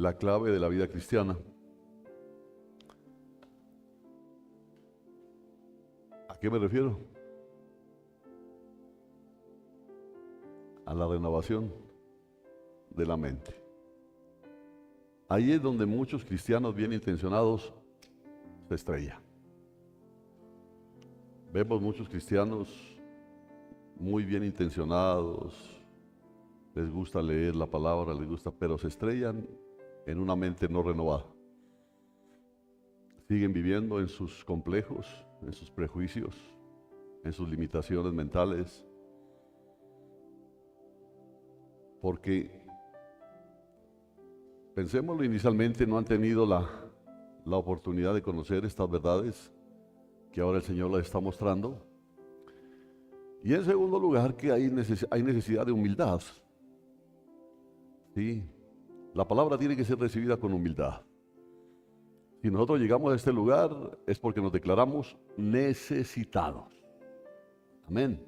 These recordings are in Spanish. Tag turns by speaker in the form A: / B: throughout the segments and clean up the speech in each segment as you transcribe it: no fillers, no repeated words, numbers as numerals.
A: la clave de la vida cristiana. ¿A qué me refiero? A la renovación de la mente. Ahí es donde muchos cristianos bien intencionados se estrellan. Vemos muchos cristianos muy bien intencionados, les gusta leer la palabra, les gusta, pero se estrellan en una mente no renovada. Siguen viviendo en sus complejos, en sus prejuicios, en sus limitaciones mentales, porque, pensémoslo, inicialmente no han tenido la oportunidad de conocer estas verdades que ahora el Señor les está mostrando. Y en segundo lugar, que hay necesidad de humildad. ¿Sí? La palabra tiene que ser recibida con humildad. Si nosotros llegamos a este lugar es porque nos declaramos necesitados. Amén.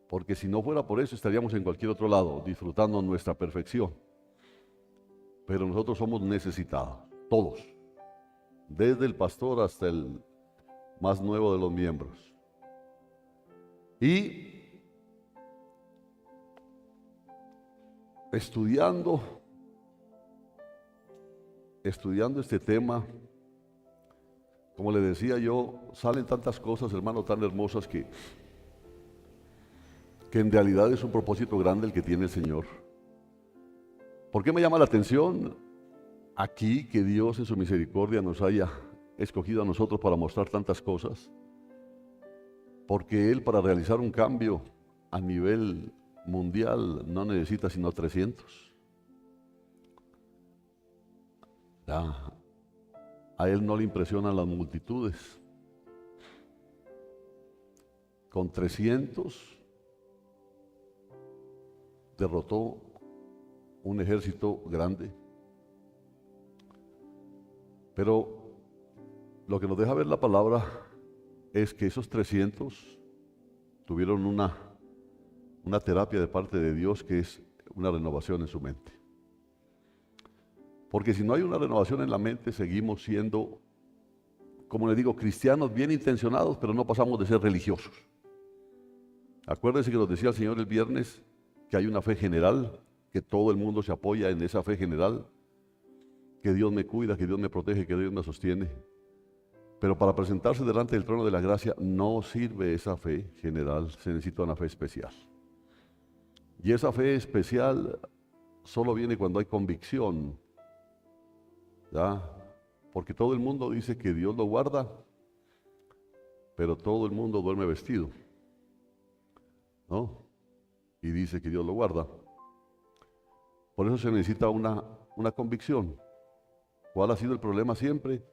A: Porque si no fuera por eso estaríamos en cualquier otro lado, disfrutando nuestra perfección. Pero nosotros somos necesitados, todos. Desde el pastor hasta el más nuevo de los miembros. Y estudiando este tema, como le decía yo, salen tantas cosas, hermano, tan hermosas que en realidad es un propósito grande el que tiene el Señor. ¿Por qué me llama la atención aquí que Dios en su misericordia nos haya escogido a nosotros para mostrar tantas cosas? Porque Él, para realizar un cambio a nivel mundial, no necesita sino 300. A Él no le impresionan las multitudes. Con 300 derrotó un ejército grande. Pero lo que nos deja ver la palabra es que esos 300 tuvieron una terapia de parte de Dios, que es una renovación en su mente. Porque si no hay una renovación en la mente, seguimos siendo, como les digo, cristianos bien intencionados, pero no pasamos de ser religiosos. Acuérdense que nos decía el Señor el viernes que hay una fe general, que todo el mundo se apoya en esa fe general, que Dios me cuida, que Dios me protege, que Dios me sostiene. Pero para presentarse delante del trono de la gracia no sirve esa fe general, se necesita una fe especial. Y esa fe especial solo viene cuando hay convicción, ¿ya? Porque todo el mundo dice que Dios lo guarda, pero todo el mundo duerme vestido, ¿no? Y dice que Dios lo guarda. Por eso se necesita una convicción. ¿Cuál ha sido el problema siempre?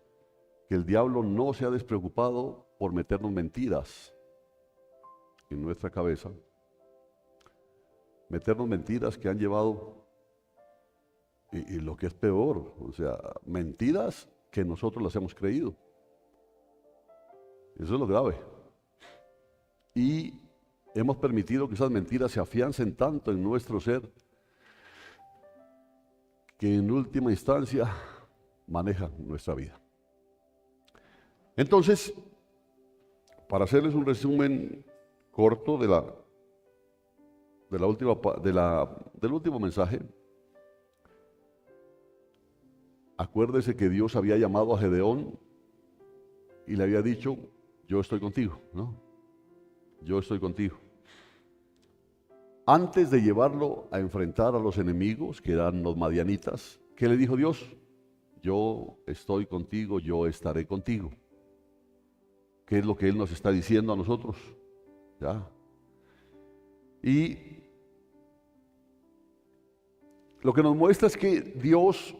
A: Que el diablo no se ha despreocupado por meternos mentiras en nuestra cabeza. Meternos mentiras que han llevado, y lo que es peor, o sea, mentiras que nosotros las hemos creído. Eso es lo grave. Y hemos permitido que esas mentiras se afiancen tanto en nuestro ser que en última instancia manejan nuestra vida. Entonces, para hacerles un resumen corto del último mensaje, acuérdese que Dios había llamado a Gedeón y le había dicho: yo estoy contigo, ¿no? Yo estoy contigo. Antes de llevarlo a enfrentar a los enemigos, que eran los madianitas, ¿qué le dijo Dios? Yo estoy contigo, yo estaré contigo. ¿Qué es lo que Él nos está diciendo a nosotros? ¿Ya? Y lo que nos muestra es que Dios,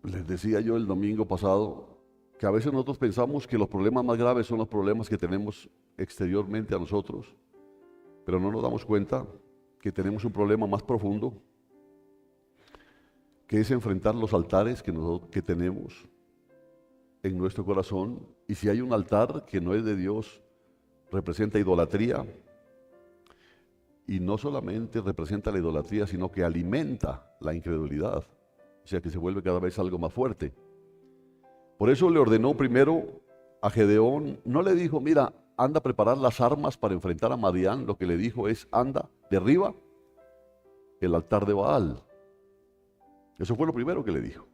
A: les decía yo el domingo pasado, que a veces nosotros pensamos que los problemas más graves son los problemas que tenemos exteriormente a nosotros, pero no nos damos cuenta que tenemos un problema más profundo, que es enfrentar los altares que tenemos en nuestro corazón. Y si hay un altar que no es de Dios, representa idolatría, y no solamente representa la idolatría, sino que alimenta la incredulidad. sea que se vuelve cada vez algo más fuerte. Por eso le ordenó primero a Gedeón, no le dijo, mira, anda a preparar las armas para enfrentar a Madián, lo que le dijo es, anda, derriba el altar de Baal. Eso fue lo primero que le dijo.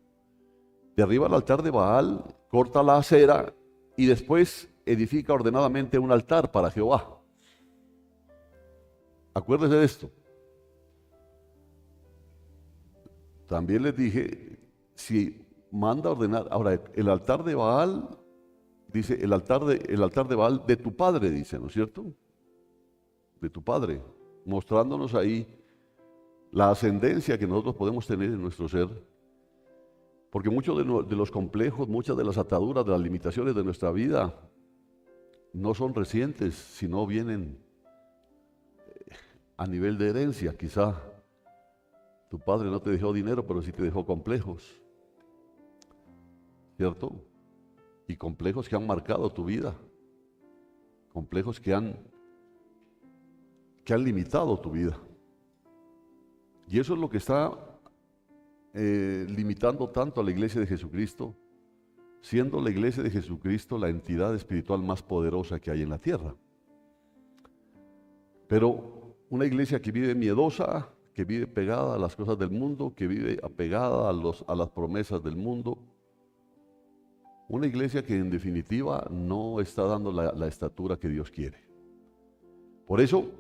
A: Derriba el altar de Baal, corta la acera y después edifica ordenadamente un altar para Jehová. Acuérdese de esto. También les dije, si manda a ordenar, ahora el altar de Baal, dice el altar de Baal de tu padre, dice, ¿no es cierto? De tu padre, mostrándonos ahí la ascendencia que nosotros podemos tener en nuestro ser. Porque muchos de los complejos, muchas de las ataduras, de las limitaciones de nuestra vida no son recientes, sino vienen a nivel de herencia. Quizá tu padre no te dejó dinero, pero sí te dejó complejos, ¿cierto? Y complejos que han marcado tu vida, complejos que han limitado tu vida. Y eso es lo que está limitando tanto a la iglesia de Jesucristo, siendo la iglesia de Jesucristo la entidad espiritual más poderosa que hay en la tierra. Pero una iglesia que vive miedosa, que vive pegada a las cosas del mundo, que vive apegada a las promesas del mundo, una iglesia que en definitiva no está dando la estatura que Dios quiere. Por eso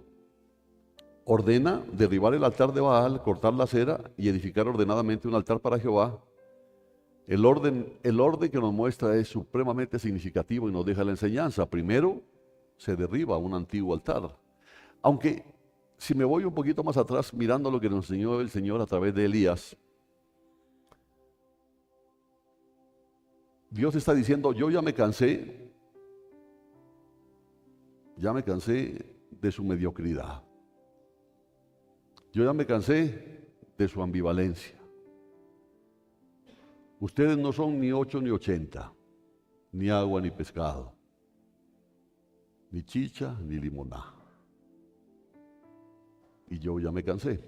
A: ordena derribar el altar de Baal, cortar la acera y edificar ordenadamente un altar para Jehová. El orden que nos muestra es supremamente significativo y nos deja la enseñanza. Primero se derriba un antiguo altar. Aunque si me voy un poquito más atrás mirando lo que nos enseñó el Señor a través de Elías, Dios está diciendo, yo ya me cansé de su mediocridad. Yo ya me cansé de su ambivalencia. Ustedes no son ni 8 ni 80, ni agua ni pescado, ni chicha ni limoná. Y yo ya me cansé.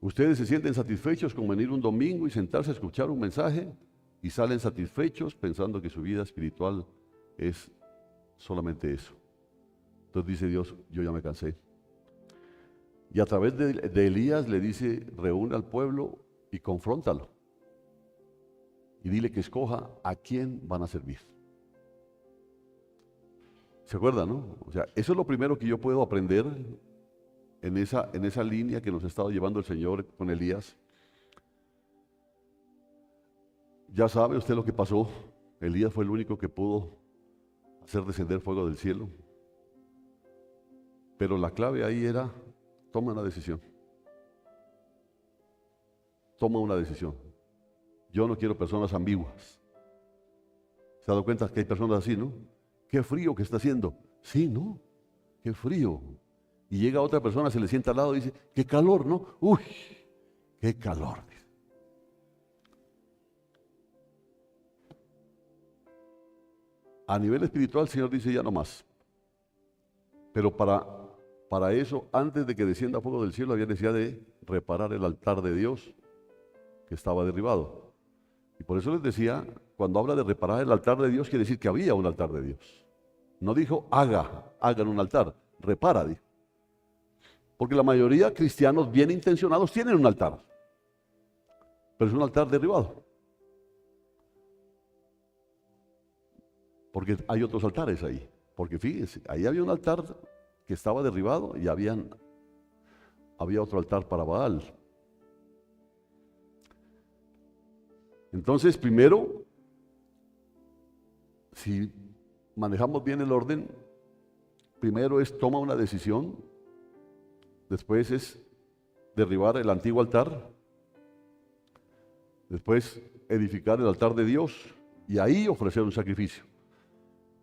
A: Ustedes se sienten satisfechos con venir un domingo y sentarse a escuchar un mensaje y salen satisfechos pensando que su vida espiritual es solamente eso. Entonces dice Dios, yo ya me cansé. Y a través de Elías le dice, reúne al pueblo y confróntalo. Y dile que escoja a quién van a servir. ¿Se acuerdan, no? O sea, eso es lo primero que yo puedo aprender en esa línea que nos ha estado llevando el Señor con Elías. Ya sabe usted lo que pasó. Elías fue el único que pudo hacer descender fuego del cielo. Pero la clave ahí era, toma una decisión. Toma una decisión. Yo no quiero personas ambiguas. ¿Se ha dado cuenta que hay personas así, no? Qué frío que está haciendo. Sí, ¿no? Qué frío. Y llega otra persona, se le sienta al lado y dice, qué calor, ¿no? Uy, qué calor. A nivel espiritual, el Señor dice, ya no más. Pero para eso, antes de que descienda fuego del cielo, había necesidad de reparar el altar de Dios que estaba derribado. Y por eso les decía, cuando habla de reparar el altar de Dios, quiere decir que había un altar de Dios. No dijo, hagan un altar, repara, dijo. Porque la mayoría de cristianos bien intencionados tienen un altar, pero es un altar derribado. Porque hay otros altares ahí. Porque fíjense, ahí había un altar que estaba derribado y había otro altar para Baal. Entonces, primero, si manejamos bien el orden, primero es toma una decisión, después es derribar el antiguo altar, después edificar el altar de Dios y ahí ofrecer un sacrificio.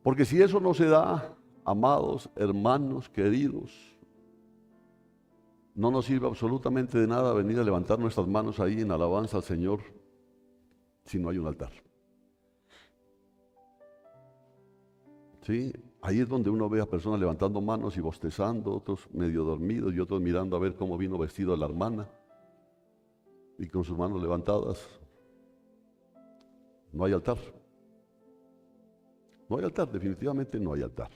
A: Porque si eso no se da, amados, hermanos, queridos, no nos sirve absolutamente de nada venir a levantar nuestras manos ahí en alabanza al Señor si no hay un altar. ¿Sí? Ahí es donde uno ve a personas levantando manos y bostezando, otros medio dormidos y otros mirando a ver cómo vino vestido la hermana. y con sus manos levantadas, no hay altar. No hay altar, definitivamente no hay altar.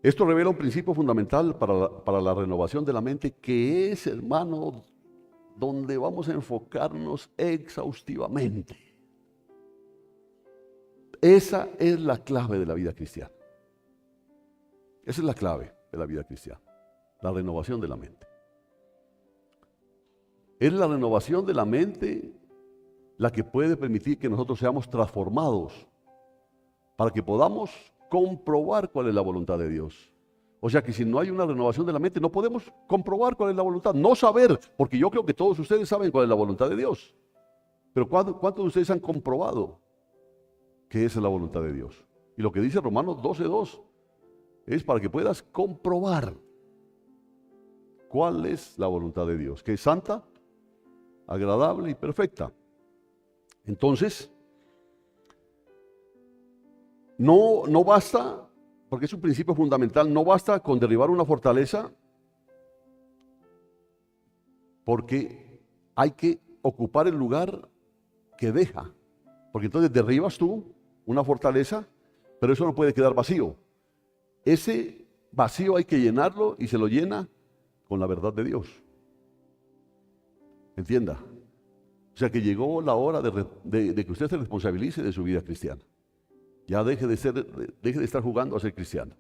A: Esto revela un principio fundamental para la renovación de la mente, que es, hermano, donde vamos a enfocarnos exhaustivamente. Esa es la clave de la vida cristiana. Esa es la clave de la vida cristiana, la renovación de la mente. Es la renovación de la mente la que puede permitir que nosotros seamos transformados para que podamos comprobar cuál es la voluntad de Dios. O sea que si no hay una renovación de la mente, no podemos comprobar cuál es la voluntad. No saber, porque yo creo que todos ustedes saben cuál es la voluntad de Dios. Pero ¿cuántos de ustedes han comprobado que esa es la voluntad de Dios? Y lo que dice Romanos 12:2 es para que puedas comprobar cuál es la voluntad de Dios, que es santa, agradable y perfecta. Entonces, no basta, porque es un principio fundamental, no basta con derribar una fortaleza, porque hay que ocupar el lugar que deja. Porque entonces derribas tú una fortaleza, pero eso no puede quedar vacío. Ese vacío hay que llenarlo y se lo llena con la verdad de Dios. Entienda. O sea que llegó la hora de que usted se responsabilice de su vida cristiana. Ya deje de estar jugando a ser cristiano.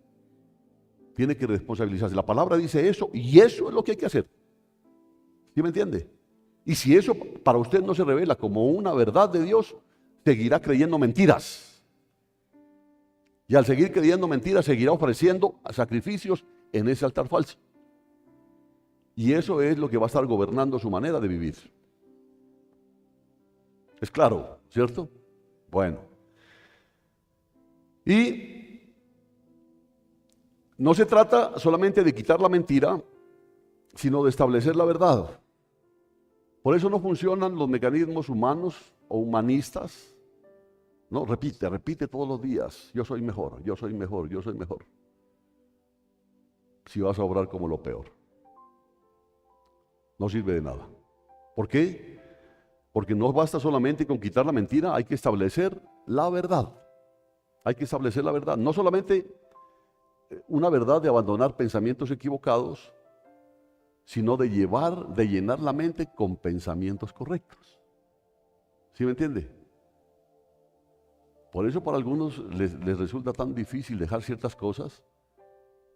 A: Tiene que responsabilizarse. La palabra dice eso y eso es lo que hay que hacer. ¿Sí me entiende? Y si eso para usted no se revela como una verdad de Dios, seguirá creyendo mentiras. Y al seguir creyendo mentiras, seguirá ofreciendo sacrificios en ese altar falso. Y eso es lo que va a estar gobernando su manera de vivir. Es claro, ¿cierto? Bueno. Y no se trata solamente de quitar la mentira, sino de establecer la verdad. Por eso no funcionan los mecanismos humanos o humanistas. No, repite todos los días. Yo soy mejor, yo soy mejor, yo soy mejor. Si vas a obrar como lo peor. No sirve de nada. ¿Por qué? Porque no basta solamente con quitar la mentira, hay que establecer la verdad. Hay que establecer la verdad. No solamente una verdad de abandonar pensamientos equivocados, sino de llenar la mente con pensamientos correctos. ¿Sí me entiende? Por eso para algunos les resulta tan difícil dejar ciertas cosas,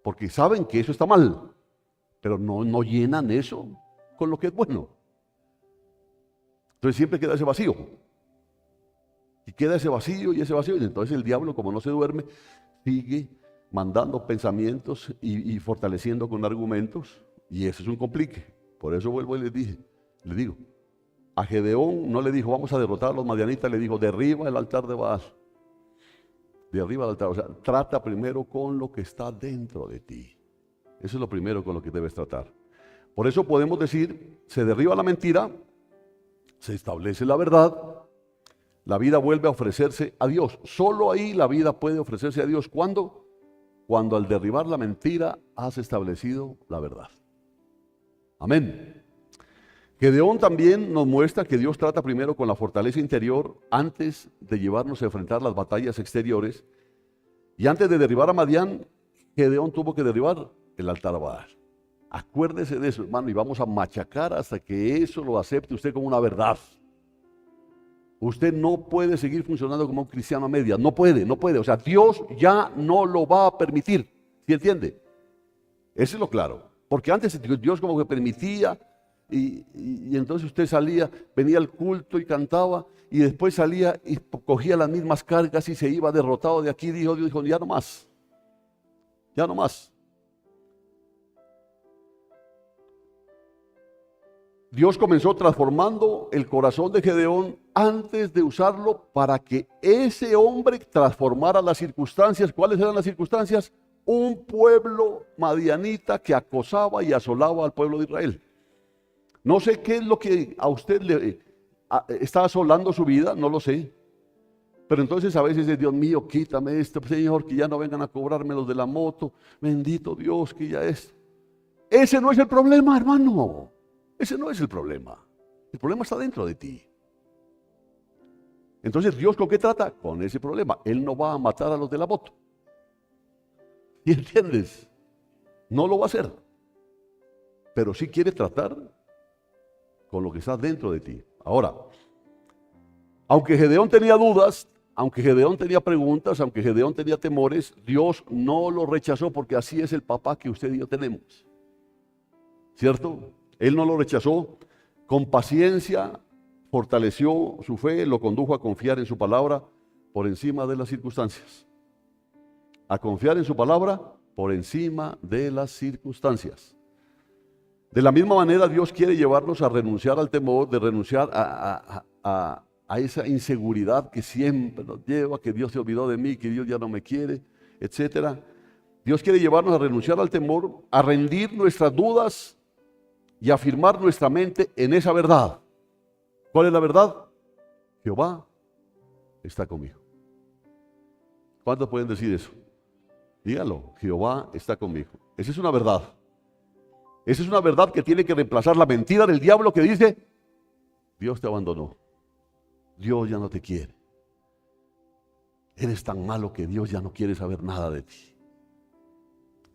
A: porque saben que eso está mal, pero no llenan eso con lo que es bueno. Entonces siempre queda ese vacío. Y queda ese vacío y entonces el diablo, como no se duerme, sigue mandando pensamientos y fortaleciendo con argumentos, y eso es un complique. Por eso vuelvo y le digo, a Gedeón no le dijo, vamos a derrotar a los madianitas, le dijo, derriba el altar de Baal. Derriba el altar, o sea, trata primero con lo que está dentro de ti. Eso es lo primero con lo que debes tratar. Por eso podemos decir, se derriba la mentira, se establece la verdad, la vida vuelve a ofrecerse a Dios. Solo ahí la vida puede ofrecerse a Dios. ¿Cuándo? Cuando al derribar la mentira has establecido la verdad. Amén. Gedeón también nos muestra que Dios trata primero con la fortaleza interior antes de llevarnos a enfrentar las batallas exteriores. Y antes de derribar a Madián, Gedeón tuvo que derribar el altar a Baal. Acuérdese de eso, hermano, y vamos a machacar hasta que eso lo acepte usted como una verdad. Usted no puede seguir funcionando como un cristiano a medias, no puede. O sea, Dios ya no lo va a permitir. ¿Sí entiende? Eso es lo claro. Porque antes Dios como que permitía y entonces usted salía, venía al culto y cantaba y después salía y cogía las mismas cargas y se iba derrotado de aquí. Dios dijo, ya no más. Ya no más. Dios comenzó transformando el corazón de Gedeón antes de usarlo para que ese hombre transformara las circunstancias. ¿Cuáles eran las circunstancias? Un pueblo madianita que acosaba y asolaba al pueblo de Israel. No sé qué es lo que a usted le está asolando su vida, no lo sé. Pero entonces a veces es, Dios mío, quítame esto, Señor, que ya no vengan a cobrarme los de la moto. Bendito Dios, que ya es. Ese no es el problema, hermano. Ese no es el problema. El problema está dentro de ti. Entonces, ¿Dios con qué trata? Con ese problema. Él no va a matar a los de la moto. ¿Y entiendes? No lo va a hacer. Pero sí quiere tratar con lo que está dentro de ti. Ahora, aunque Gedeón tenía dudas, aunque Gedeón tenía preguntas, aunque Gedeón tenía temores, Dios no lo rechazó porque así es el papá que usted y yo tenemos. ¿Cierto? Él no lo rechazó. Con paciencia fortaleció su fe, lo condujo a confiar en su palabra por encima de las circunstancias. A confiar en su palabra por encima de las circunstancias. De la misma manera, Dios quiere llevarnos a renunciar al temor, de renunciar a esa inseguridad que siempre nos lleva, que Dios se olvidó de mí, que Dios ya no me quiere, etc. Dios quiere llevarnos a renunciar al temor, a rendir nuestras dudas y afirmar nuestra mente en esa verdad. ¿Cuál es la verdad? Jehová está conmigo. ¿Cuántos pueden decir eso? Dígalo, Jehová está conmigo. Esa es una verdad. Esa es una verdad que tiene que reemplazar la mentira del diablo que dice, Dios te abandonó, Dios ya no te quiere. Eres tan malo que Dios ya no quiere saber nada de ti.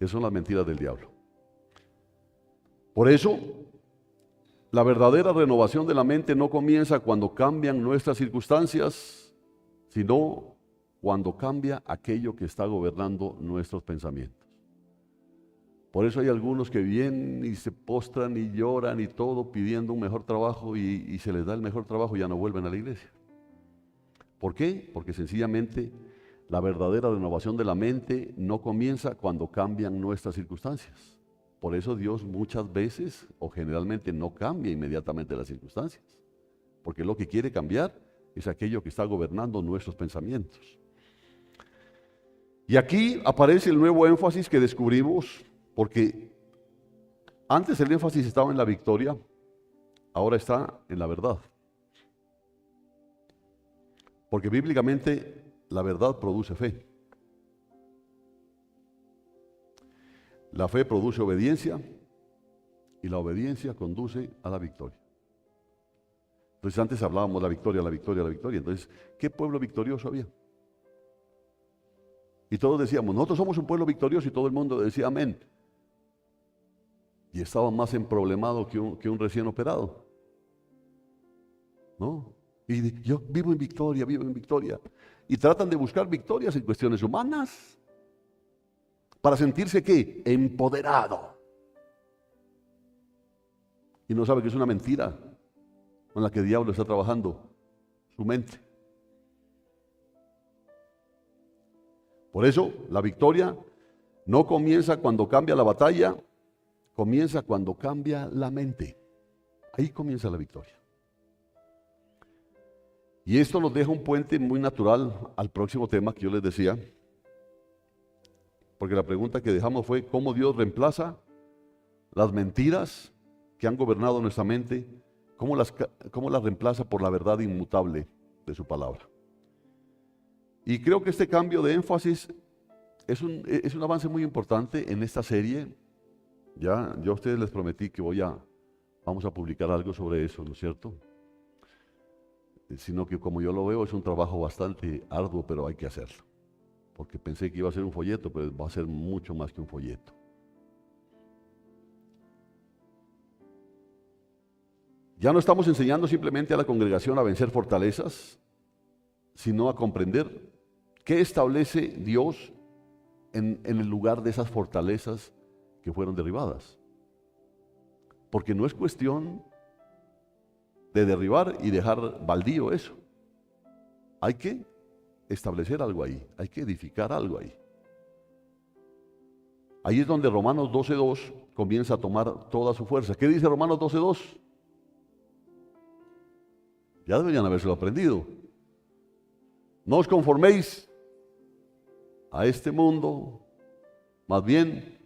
A: Esas son las mentiras del diablo. Por eso, la verdadera renovación de la mente no comienza cuando cambian nuestras circunstancias, sino cuando cambia aquello que está gobernando nuestros pensamientos. Por eso hay algunos que vienen y se postran y lloran y todo pidiendo un mejor trabajo y se les da el mejor trabajo y ya no vuelven a la iglesia. ¿Por qué? Porque sencillamente la verdadera renovación de la mente no comienza cuando cambian nuestras circunstancias. Por eso Dios muchas veces o generalmente no cambia inmediatamente las circunstancias. Porque lo que quiere cambiar es aquello que está gobernando nuestros pensamientos. Y aquí aparece el nuevo énfasis que descubrimos, porque antes el énfasis estaba en la victoria, ahora está en la verdad. Porque bíblicamente la verdad produce fe. La fe produce obediencia y la obediencia conduce a la victoria. Entonces antes hablábamos de la victoria, la victoria, la victoria. Entonces, ¿qué pueblo victorioso había? Y todos decíamos, nosotros somos un pueblo victorioso y todo el mundo decía amén. Y estaban más emproblemados que un recién operado. ¿No? Y yo vivo en victoria, vivo en victoria. Y tratan de buscar victorias en cuestiones humanas. Para sentirse ¿qué? Empoderado. Y no sabe que es una mentira con la que el diablo está trabajando su mente. Por eso la victoria no comienza cuando cambia la batalla, comienza cuando cambia la mente. Ahí comienza la victoria. Y esto nos deja un puente muy natural al próximo tema que yo les decía. Porque la pregunta que dejamos fue cómo Dios reemplaza las mentiras que han gobernado nuestra mente, cómo las reemplaza por la verdad inmutable de su palabra. Y creo que este cambio de énfasis es un avance muy importante en esta serie. Ya, yo a ustedes les prometí que vamos a publicar algo sobre eso, ¿no es cierto? Sino que como yo lo veo es un trabajo bastante arduo, pero hay que hacerlo. Porque pensé que iba a ser un folleto, pero va a ser mucho más que un folleto. Ya no estamos enseñando simplemente a la congregación a vencer fortalezas, sino a comprender qué establece Dios en el lugar de esas fortalezas que fueron derribadas. Porque no es cuestión de derribar y dejar baldío eso. Hay que establecer algo ahí, hay que edificar algo ahí. Ahí es donde Romanos 12:2 comienza a tomar toda su fuerza. ¿Qué dice Romanos 12:2? Ya deberían habérselo aprendido. No os conforméis a este mundo, más bien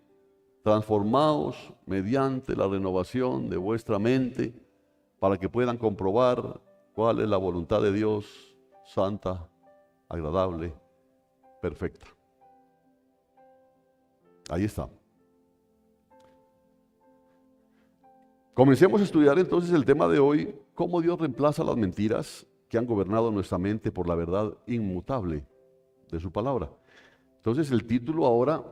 A: transformaos mediante la renovación de vuestra mente para que puedan comprobar cuál es la voluntad de Dios, santa, agradable, perfecta. Ahí está. Comencemos a estudiar entonces el tema de hoy, cómo Dios reemplaza las mentiras que han gobernado nuestra mente por la verdad inmutable de su palabra. Entonces el título ahora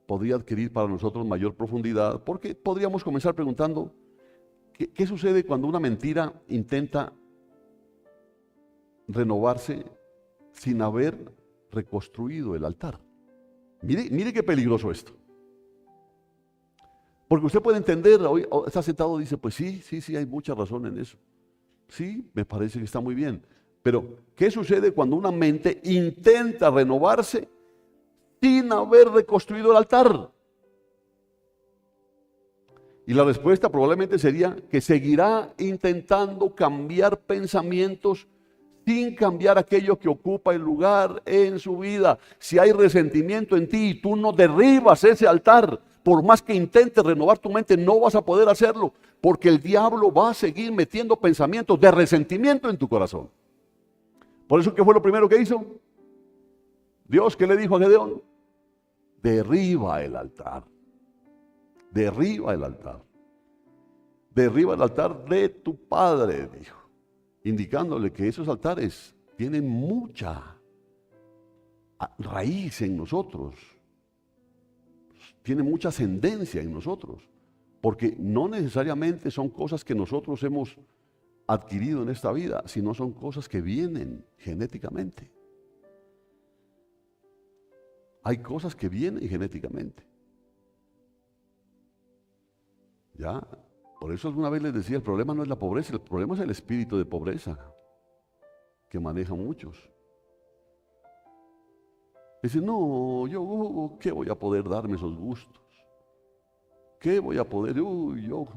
A: podría adquirir para nosotros mayor profundidad, porque podríamos comenzar preguntando, ¿qué sucede cuando una mentira intenta renovarse sin haber reconstruido el altar? Mire qué peligroso esto. Porque usted puede entender, hoy está sentado y dice, pues sí, hay mucha razón en eso. Sí, me parece que está muy bien. Pero, ¿qué sucede cuando una mente intenta renovarse sin haber reconstruido el altar? Y la respuesta probablemente sería que seguirá intentando cambiar pensamientos sin cambiar aquello que ocupa el lugar en su vida. Si hay resentimiento en ti y tú no derribas ese altar, por más que intentes renovar tu mente, no vas a poder hacerlo, porque el diablo va a seguir metiendo pensamientos de resentimiento en tu corazón. Por eso, ¿qué fue lo primero que hizo? Dios, ¿qué le dijo a Gedeón? Derriba el altar. Derriba el altar. Derriba el altar de tu padre, dijo, indicándole que esos altares tienen mucha raíz en nosotros, tienen mucha ascendencia en nosotros, porque no necesariamente son cosas que nosotros hemos adquirido en esta vida, sino son cosas que vienen genéticamente. Hay cosas que vienen genéticamente. ¿Ya? Por eso alguna vez les decía, el problema no es la pobreza, el problema es el espíritu de pobreza que manejan muchos. Dicen, no, yo, ¿qué voy a poder darme esos gustos? ¿Qué voy a poder? Yo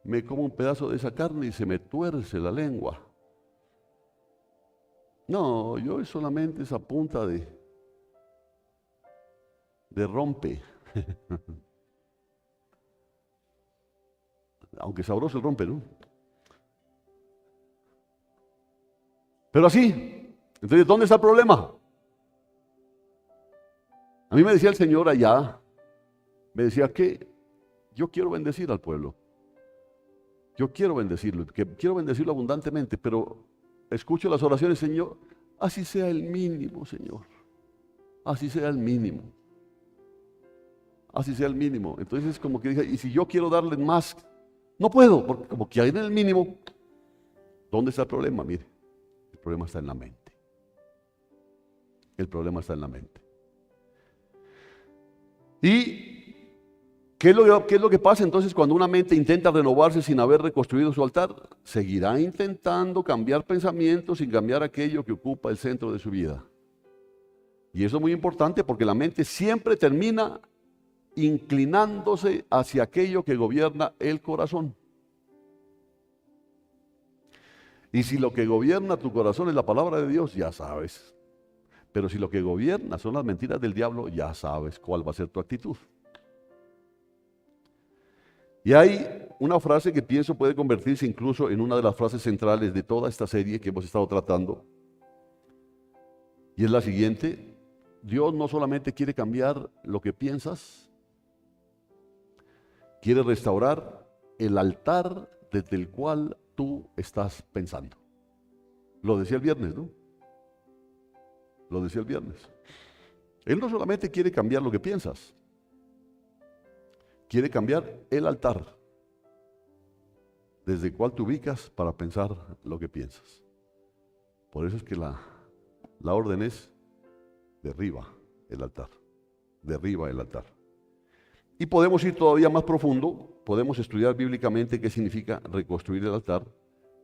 A: me como un pedazo de esa carne y se me tuerce la lengua. No, yo es solamente esa punta de rompe. Aunque sabroso el rompe, ¿no? Pero así, entonces, ¿dónde está el problema? A mí me decía el Señor allá, me decía que yo quiero bendecir al pueblo. Yo quiero bendecirlo, que quiero bendecirlo abundantemente, pero escucho las oraciones, Señor, así sea el mínimo, Señor. Así sea el mínimo. Así sea el mínimo. Entonces como que dije, y si yo quiero darle más, no puedo, porque como que hay en el mínimo. ¿Dónde está el problema? Mire, el problema está en la mente. El problema está en la mente. ¿Y qué es lo que pasa entonces cuando una mente intenta renovarse sin haber reconstruido su altar? Seguirá intentando cambiar pensamientos sin cambiar aquello que ocupa el centro de su vida. Y eso es muy importante porque la mente siempre termina inclinándose hacia aquello que gobierna el corazón. Y si lo que gobierna tu corazón es la palabra de Dios, ya sabes. Pero si lo que gobierna son las mentiras del diablo, ya sabes cuál va a ser tu actitud. Y hay una frase que pienso puede convertirse incluso en una de las frases centrales de toda esta serie que hemos estado tratando. Y es la siguiente: Dios no solamente quiere cambiar lo que piensas, quiere restaurar el altar desde el cual tú estás pensando. Lo decía el viernes, ¿no? Lo decía el viernes. Él no solamente quiere cambiar lo que piensas, quiere cambiar el altar desde el cual te ubicas para pensar lo que piensas. Por eso es que la orden es derriba el altar, derriba el altar. Y podemos ir todavía más profundo, podemos estudiar bíblicamente qué significa reconstruir el altar,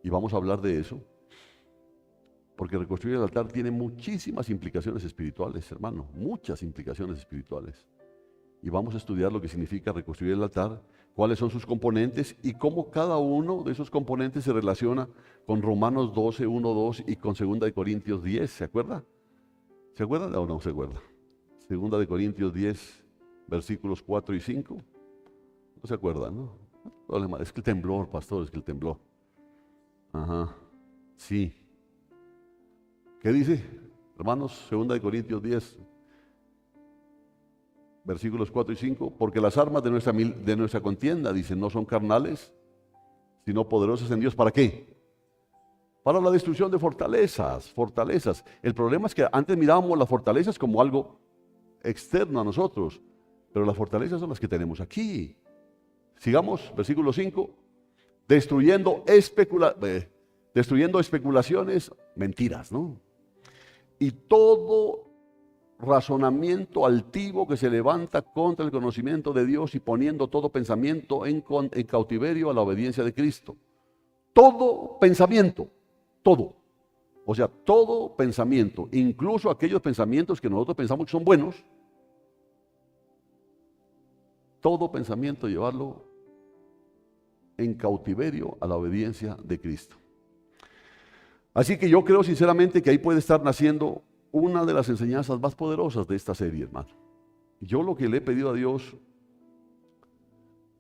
A: y vamos a hablar de eso, porque reconstruir el altar tiene muchísimas implicaciones espirituales, hermano, muchas implicaciones espirituales. Y vamos a estudiar lo que significa reconstruir el altar, cuáles son sus componentes y cómo cada uno de esos componentes se relaciona con Romanos 12, 1, 2 y con 2 Corintios 10, ¿se acuerda? ¿Se acuerda o no se acuerda? 2 Corintios 10, versículos 4 y 5. No se acuerdan, ¿no? Problema, es que el temblor, pastor, es que el temblor. Ajá, sí. ¿Qué dice? Hermanos, 2 Corintios 10, versículos 4 y 5. Porque las armas de nuestra contienda, dice, no son carnales, sino poderosas en Dios. ¿Para qué? Para la destrucción de fortalezas, fortalezas. El problema es que antes mirábamos las fortalezas como algo externo a nosotros, pero las fortalezas son las que tenemos aquí. Sigamos, versículo 5. Destruyendo especulaciones, mentiras, ¿no? Y todo razonamiento altivo que se levanta contra el conocimiento de Dios y poniendo todo pensamiento en cautiverio a la obediencia de Cristo. Todo pensamiento, todo. O sea, todo pensamiento, incluso aquellos pensamientos que nosotros pensamos que son buenos, todo pensamiento llevarlo en cautiverio a la obediencia de Cristo. Así que yo creo sinceramente que ahí puede estar naciendo una de las enseñanzas más poderosas de esta serie, hermano. Yo lo que le he pedido a Dios,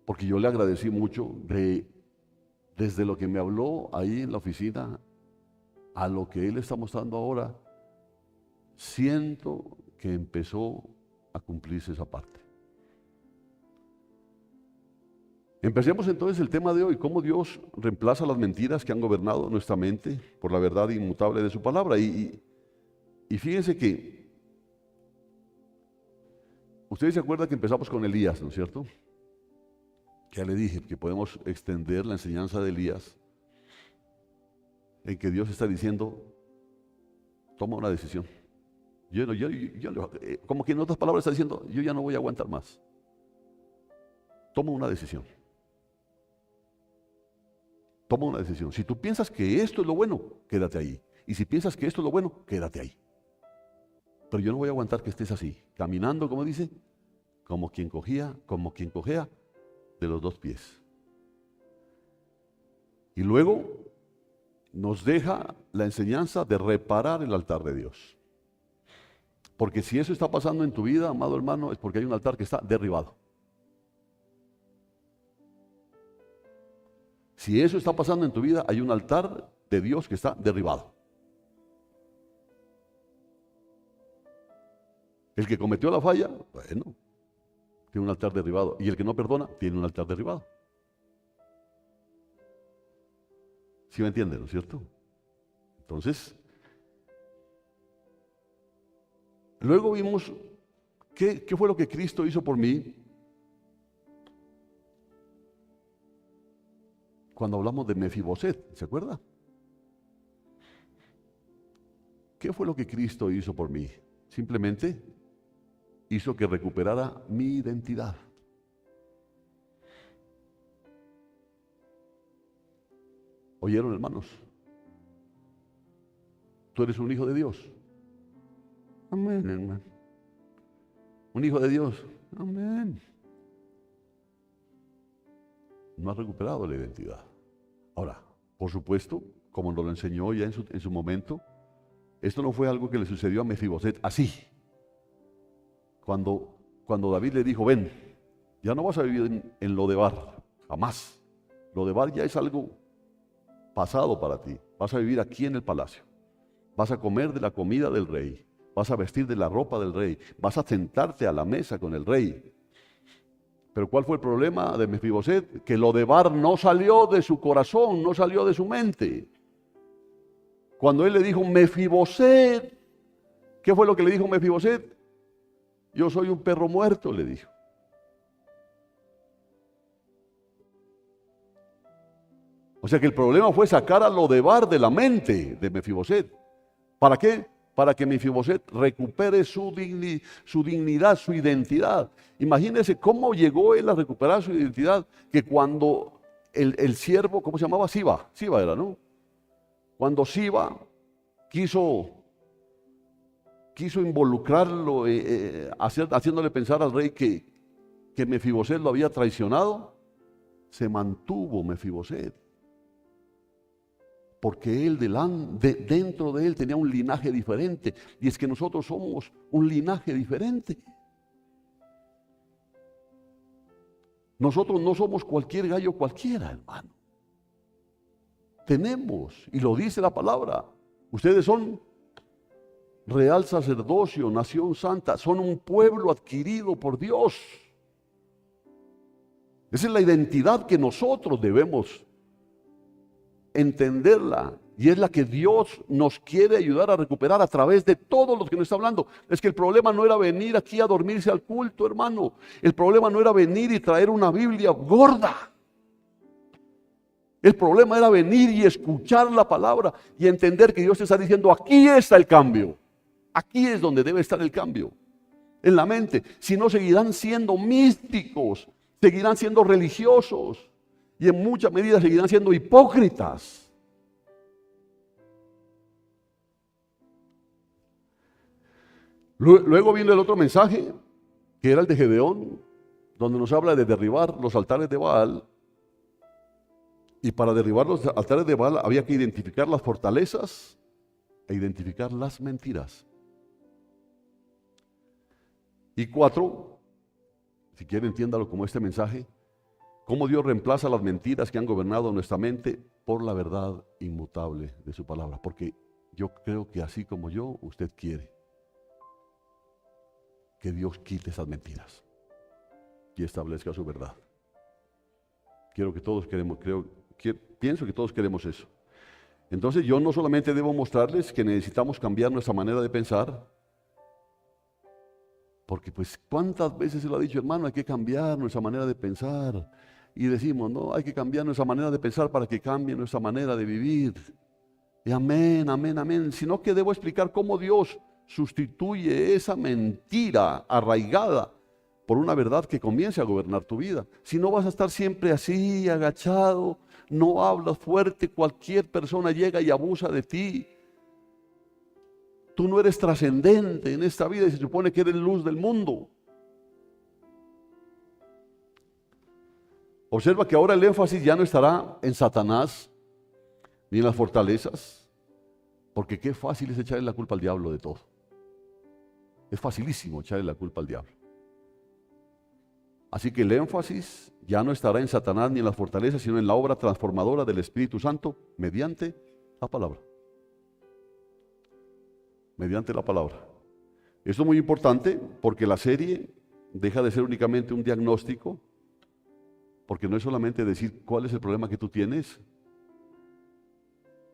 A: porque yo le agradecí mucho, desde lo que me habló ahí en la oficina, a lo que Él está mostrando ahora, siento que empezó a cumplirse esa parte. Empecemos entonces el tema de hoy, cómo Dios reemplaza las mentiras que han gobernado nuestra mente por la verdad inmutable de su palabra. Y fíjense que, ustedes se acuerdan que empezamos con Elías, ¿no es cierto? Ya le dije que podemos extender la enseñanza de Elías en que Dios está diciendo, toma una decisión. Como que en otras palabras está diciendo, yo ya no voy a aguantar más. Toma una decisión. Toma una decisión. Si tú piensas que esto es lo bueno, quédate ahí. Y si piensas que esto es lo bueno, quédate ahí. Pero yo no voy a aguantar que estés así, caminando, como dice, como quien cojea de los dos pies. Y luego nos deja la enseñanza de reparar el altar de Dios. Porque si eso está pasando en tu vida, amado hermano, es porque hay un altar que está derribado. Si eso está pasando en tu vida, hay un altar de Dios que está derribado. El que cometió la falla, bueno, tiene un altar derribado. Y el que no perdona, tiene un altar derribado. ¿Sí me entienden, no es cierto? Entonces, luego vimos qué fue lo que Cristo hizo por mí. Cuando hablamos de Mefiboset, ¿se acuerda? ¿Qué fue lo que Cristo hizo por mí? Simplemente hizo que recuperara mi identidad. ¿Oyeron, hermanos? Tú eres un hijo de Dios. Amén, hermano. Un hijo de Dios. Amén. No ha recuperado la identidad. Ahora, por supuesto, como nos lo enseñó ya en su momento, esto no fue algo que le sucedió a Mefiboset así. Cuando David le dijo, ven, ya no vas a vivir en Lodebar, jamás. Lodebar ya es algo pasado para ti. Vas a vivir aquí en el palacio. Vas a comer de la comida del rey. Vas a vestir de la ropa del rey. Vas a sentarte a la mesa con el rey. Pero ¿cuál fue el problema de Mefiboset? Que Lodebar no salió de su corazón, no salió de su mente. Cuando él le dijo, Mefiboset, ¿qué fue lo que le dijo Mefiboset? Yo soy un perro muerto, le dijo. O sea que el problema fue sacar a Lodebar de la mente de Mefiboset. ¿Para qué? Para que Mefiboset recupere su dignidad, su identidad. Imagínense cómo llegó él a recuperar su identidad, que cuando el siervo, ¿cómo se llamaba? Siba era, ¿no? Cuando Siba quiso involucrarlo, haciéndole pensar al rey que Mefiboset lo había traicionado, se mantuvo Mefiboset. Porque él dentro de él tenía un linaje diferente. Y es que nosotros somos un linaje diferente. Nosotros no somos cualquier gallo cualquiera, hermano. Tenemos, y lo dice la palabra, ustedes son real sacerdocio, nación santa, son un pueblo adquirido por Dios. Esa es la identidad que nosotros debemos entenderla. Y es la que Dios nos quiere ayudar a recuperar a través de todo lo que nos está hablando. Es que el problema no era venir aquí a dormirse al culto, hermano. El problema no era venir y traer una Biblia gorda. El problema era venir y escuchar la palabra y entender que Dios te está diciendo, aquí está el cambio. Aquí es donde debe estar el cambio. En la mente. Si no, seguirán siendo místicos, seguirán siendo religiosos y en mucha medida seguirán siendo hipócritas. Luego viene el otro mensaje, que era el de Gedeón, donde nos habla de derribar los altares de Baal. Y para derribar los altares de Baal había que identificar las fortalezas e identificar las mentiras. Y 4, si quiere entiéndalo como este mensaje, cómo Dios reemplaza las mentiras que han gobernado nuestra mente por la verdad inmutable de su palabra. Porque yo creo que así como yo, usted quiere que Dios quite esas mentiras y establezca su verdad. Pienso que todos queremos eso. Entonces yo no solamente debo mostrarles que necesitamos cambiar nuestra manera de pensar, porque pues cuántas veces se lo ha dicho, hermano, hay que cambiar nuestra manera de pensar, y decimos, no, hay que cambiar nuestra manera de pensar para que cambie nuestra manera de vivir. Y amén, amén, amén. Sino que debo explicar cómo Dios sustituye esa mentira arraigada por una verdad que comience a gobernar tu vida. Si no, vas a estar siempre así, agachado, no hablas fuerte, cualquier persona llega y abusa de ti. Tú no eres trascendente en esta vida y se supone que eres luz del mundo. Observa que ahora el énfasis ya no estará en Satanás ni en las fortalezas, porque qué fácil es echarle la culpa al diablo de todo. Es facilísimo echarle la culpa al diablo. Así que el énfasis ya no estará en Satanás ni en las fortalezas, sino en la obra transformadora del Espíritu Santo mediante la palabra. Mediante la palabra. Esto es muy importante porque la serie deja de ser únicamente un diagnóstico, porque no es solamente decir cuál es el problema que tú tienes,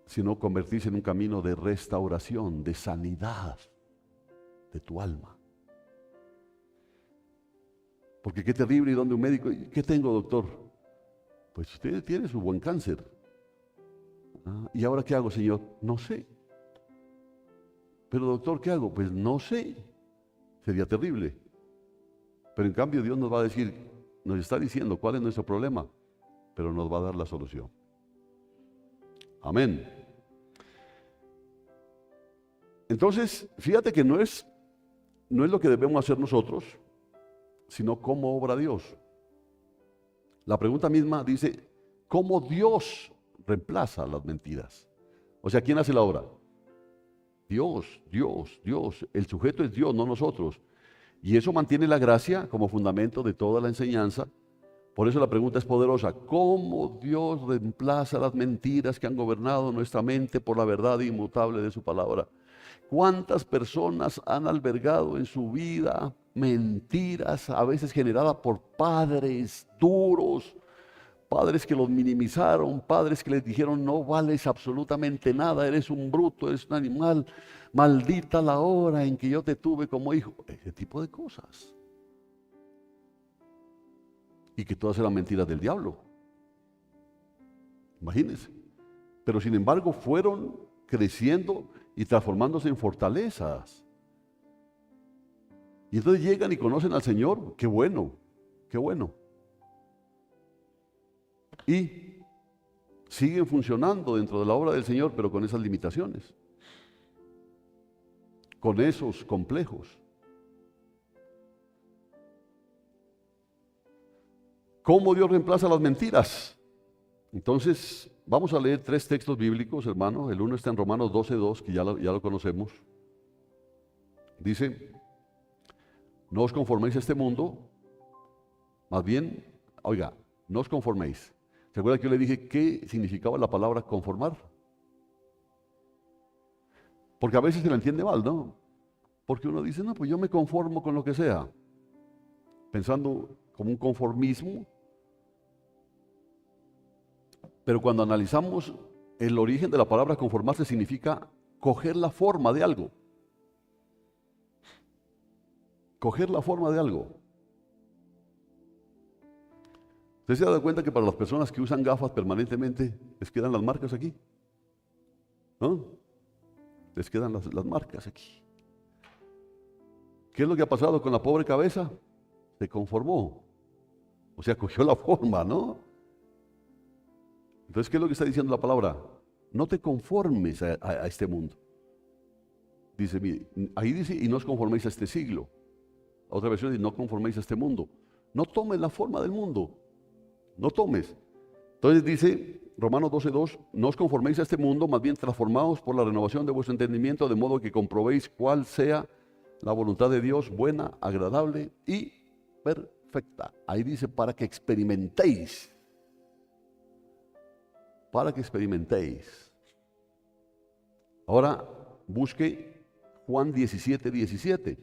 A: sino convertirse en un camino de restauración, de sanidad de tu alma. Porque qué terrible ir donde un médico, ¿qué tengo, doctor? Pues usted tiene su buen cáncer. ¿Y ahora qué hago, señor? No sé. Pero doctor, ¿qué hago? Pues no sé. Sería terrible. Pero en cambio Dios nos va a decir, nos está diciendo cuál es nuestro problema, pero nos va a dar la solución. Amén. Entonces, fíjate que no es lo que debemos hacer nosotros, sino cómo obra Dios. La pregunta misma dice, ¿cómo Dios reemplaza las mentiras? O sea, ¿quién hace la obra? Dios, Dios, Dios. El sujeto es Dios, no nosotros. Y eso mantiene la gracia como fundamento de toda la enseñanza. Por eso la pregunta es poderosa. ¿Cómo Dios reemplaza las mentiras que han gobernado nuestra mente por la verdad inmutable de su palabra? ¿Cuántas personas han albergado en su vida mentiras, a veces generadas por padres duros, padres que los minimizaron, padres que les dijeron no vales absolutamente nada, eres un bruto, eres un animal, maldita la hora en que yo te tuve como hijo? Ese tipo de cosas. Y que todas eran mentiras del diablo. Imagínense. Pero sin embargo fueron creciendo y transformándose en fortalezas. Y entonces llegan y conocen al Señor. Qué bueno, qué bueno. Y siguen funcionando dentro de la obra del Señor, pero con esas limitaciones, con esos complejos. ¿Cómo Dios reemplaza las mentiras? Entonces, vamos a leer 3 textos bíblicos, hermanos. El uno está en Romanos 12:2, que ya lo conocemos. Dice, no os conforméis a este mundo, más bien, oiga, no os conforméis. ¿Se acuerda que yo le dije qué significaba la palabra conformar? Porque a veces se la entiende mal, ¿no? Porque uno dice, no, pues yo me conformo con lo que sea, pensando como un conformismo. Pero cuando analizamos el origen de la palabra conformarse significa coger la forma de algo. Coger la forma de algo. ¿Usted se ha dado cuenta que para las personas que usan gafas permanentemente les quedan las marcas aquí? ¿No? Les quedan las marcas aquí. ¿Qué es lo que ha pasado con la pobre cabeza? Se conformó. O sea, cogió la forma, ¿no? Entonces, ¿qué es lo que está diciendo la palabra? No te conformes a este mundo. Dice, mire, ahí dice, y no os conforméis a este siglo. Otra versión dice, no conforméis a este mundo. No tomes la forma del mundo. No tomes. Entonces dice, Romanos 12:2, no os conforméis a este mundo, más bien transformaos por la renovación de vuestro entendimiento, de modo que comprobéis cuál sea la voluntad de Dios, buena, agradable y perfecta. Ahí dice, para que experimentéis. Para que experimentéis. Ahora, busque Juan 17:17.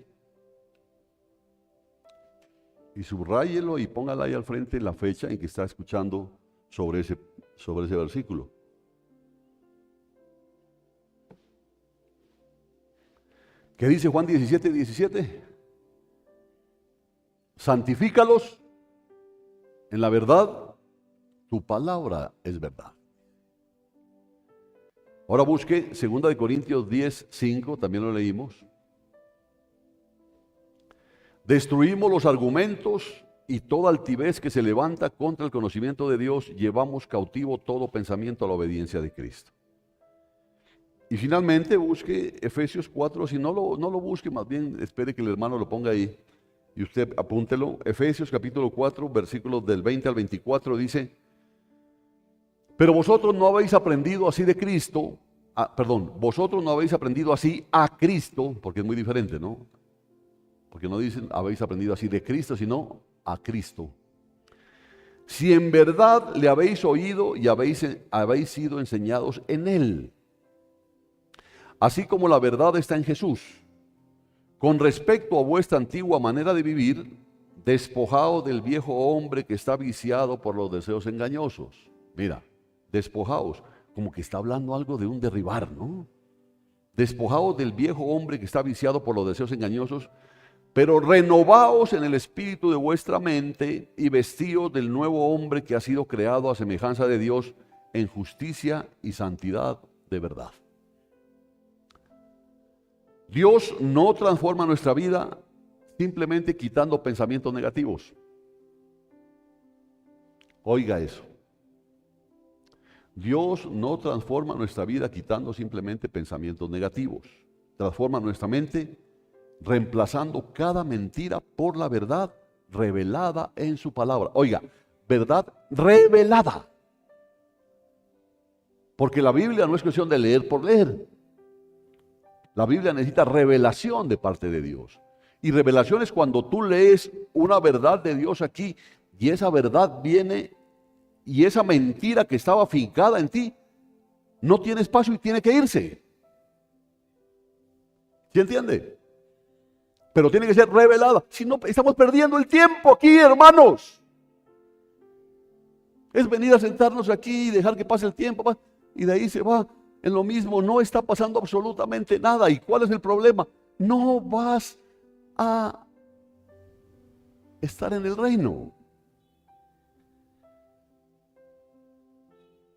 A: Y subráyelo y póngala ahí al frente la fecha en que está escuchando sobre ese versículo. ¿Qué dice Juan 17:17? Santifícalos en la verdad, tu palabra es verdad. Ahora busque 2 Corintios 10:5, también lo leímos. Destruimos los argumentos y toda altivez que se levanta contra el conocimiento de Dios, llevamos cautivo todo pensamiento a la obediencia de Cristo. Y finalmente busque Efesios 4, si no lo busque, más bien espere que el hermano lo ponga ahí y usted apúntelo. Efesios capítulo 4, versículos del 20 al 24 dice, pero vosotros no habéis aprendido así de Cristo, vosotros no habéis aprendido así a Cristo, porque es muy diferente, ¿no? Porque no dicen habéis aprendido así de Cristo, sino a Cristo. Si en verdad le habéis oído y habéis sido enseñados en Él, así como la verdad está en Jesús. Con respecto a vuestra antigua manera de vivir, despojaos del viejo hombre que está viciado por los deseos engañosos. Mira, despojaos, como que está hablando algo de un derribar, ¿no? Despojaos del viejo hombre que está viciado por los deseos engañosos, pero renovaos en el espíritu de vuestra mente y vestíos del nuevo hombre que ha sido creado a semejanza de Dios en justicia y santidad de verdad. Dios no transforma nuestra vida simplemente quitando pensamientos negativos. Oiga eso. Dios no transforma nuestra vida quitando simplemente pensamientos negativos. Transforma nuestra mente reemplazando cada mentira por la verdad revelada en su palabra. Oiga, verdad revelada. Porque la Biblia no es cuestión de leer por leer. La Biblia necesita revelación de parte de Dios. Y revelación es cuando tú lees una verdad de Dios aquí y esa verdad viene y esa mentira que estaba fincada en ti no tiene espacio y tiene que irse. ¿Sí entiende? Pero tiene que ser revelada. Si no, estamos perdiendo el tiempo aquí, hermanos. Es venir a sentarnos aquí y dejar que pase el tiempo y de ahí se va en lo mismo. No está pasando absolutamente nada. ¿Y cuál es el problema? No vas a estar en el reino.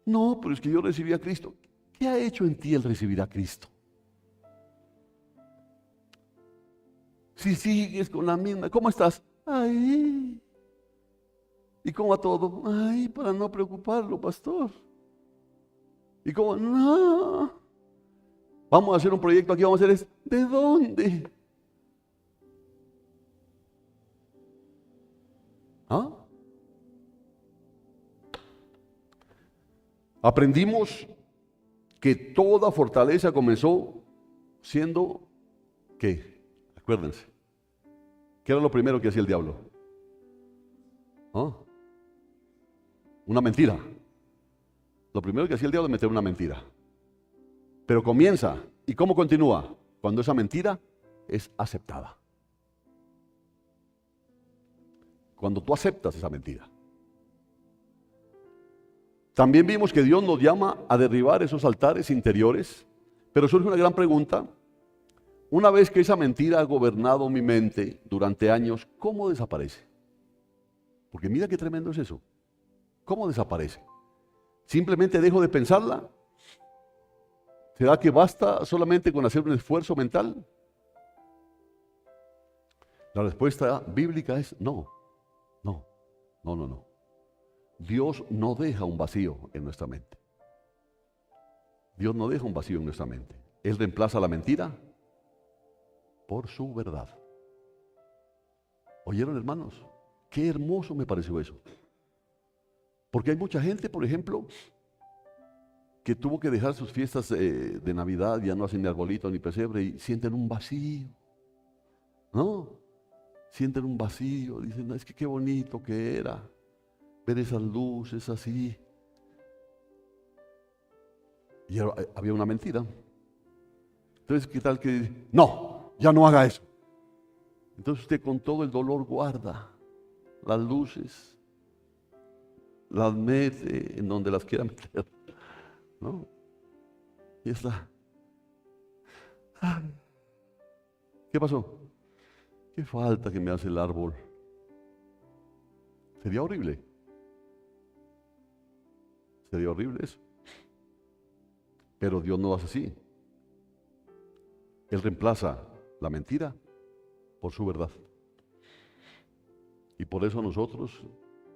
A: No, pero es que yo recibí a Cristo. ¿Qué ha hecho en ti el recibir a Cristo? Si sigues con la misma, ¿cómo estás? Ay. ¿Y cómo va todo? Ay, para no preocuparlo, pastor. ¿Y cómo? No. Vamos a hacer un proyecto aquí, vamos a hacer ¿de dónde? ¿Ah? Aprendimos que toda fortaleza comenzó siendo, ¿qué? Acuérdense. ¿Qué era lo primero que hacía el diablo? ¿Ah? Una mentira. Lo primero que hacía el diablo es meter una mentira. Pero comienza. ¿Y cómo continúa? Cuando esa mentira es aceptada. Cuando tú aceptas esa mentira. También vimos que Dios nos llama a derribar esos altares interiores, pero surge una gran pregunta. Una vez que esa mentira ha gobernado mi mente durante años, ¿cómo desaparece? Porque mira qué tremendo es eso. ¿Cómo desaparece? ¿Simplemente dejo de pensarla? ¿Será que basta solamente con hacer un esfuerzo mental? La respuesta bíblica es no, no, no, no, no. Dios no deja un vacío en nuestra mente. Dios no deja un vacío en nuestra mente. Él reemplaza la mentira por su verdad. ¿Oyeron, hermanos? Qué hermoso me pareció eso. Porque hay mucha gente, por ejemplo, que tuvo que dejar sus fiestas de Navidad, ya no hacen ni arbolito ni pesebre y sienten un vacío. ¿No? Sienten un vacío, dicen, no, es que qué bonito que era ver esas luces así. Y había una mentira. Entonces, ¿qué tal que no, ya no haga eso? Entonces usted con todo el dolor guarda las luces, las mete en donde las quiera meter, ¿no? Y está. ¿Qué pasó? ¿Qué falta que me hace el árbol? Sería horrible. Sería horrible eso. Pero Dios no hace así. Él reemplaza la mentira por su verdad. Y por eso nosotros,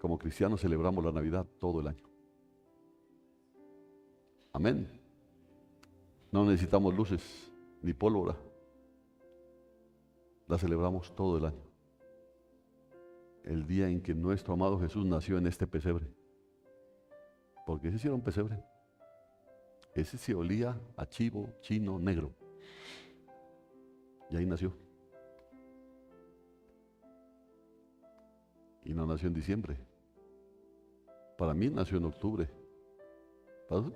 A: como cristianos, celebramos la Navidad todo el año. Amén. No necesitamos luces ni pólvora. La celebramos todo el año. El día en que nuestro amado Jesús nació en este pesebre. Porque ese sí era un pesebre. Ese se olía a chivo, chino, negro. Y ahí nació. Y no nació en diciembre. Para mí nació en octubre. ¿Pasa?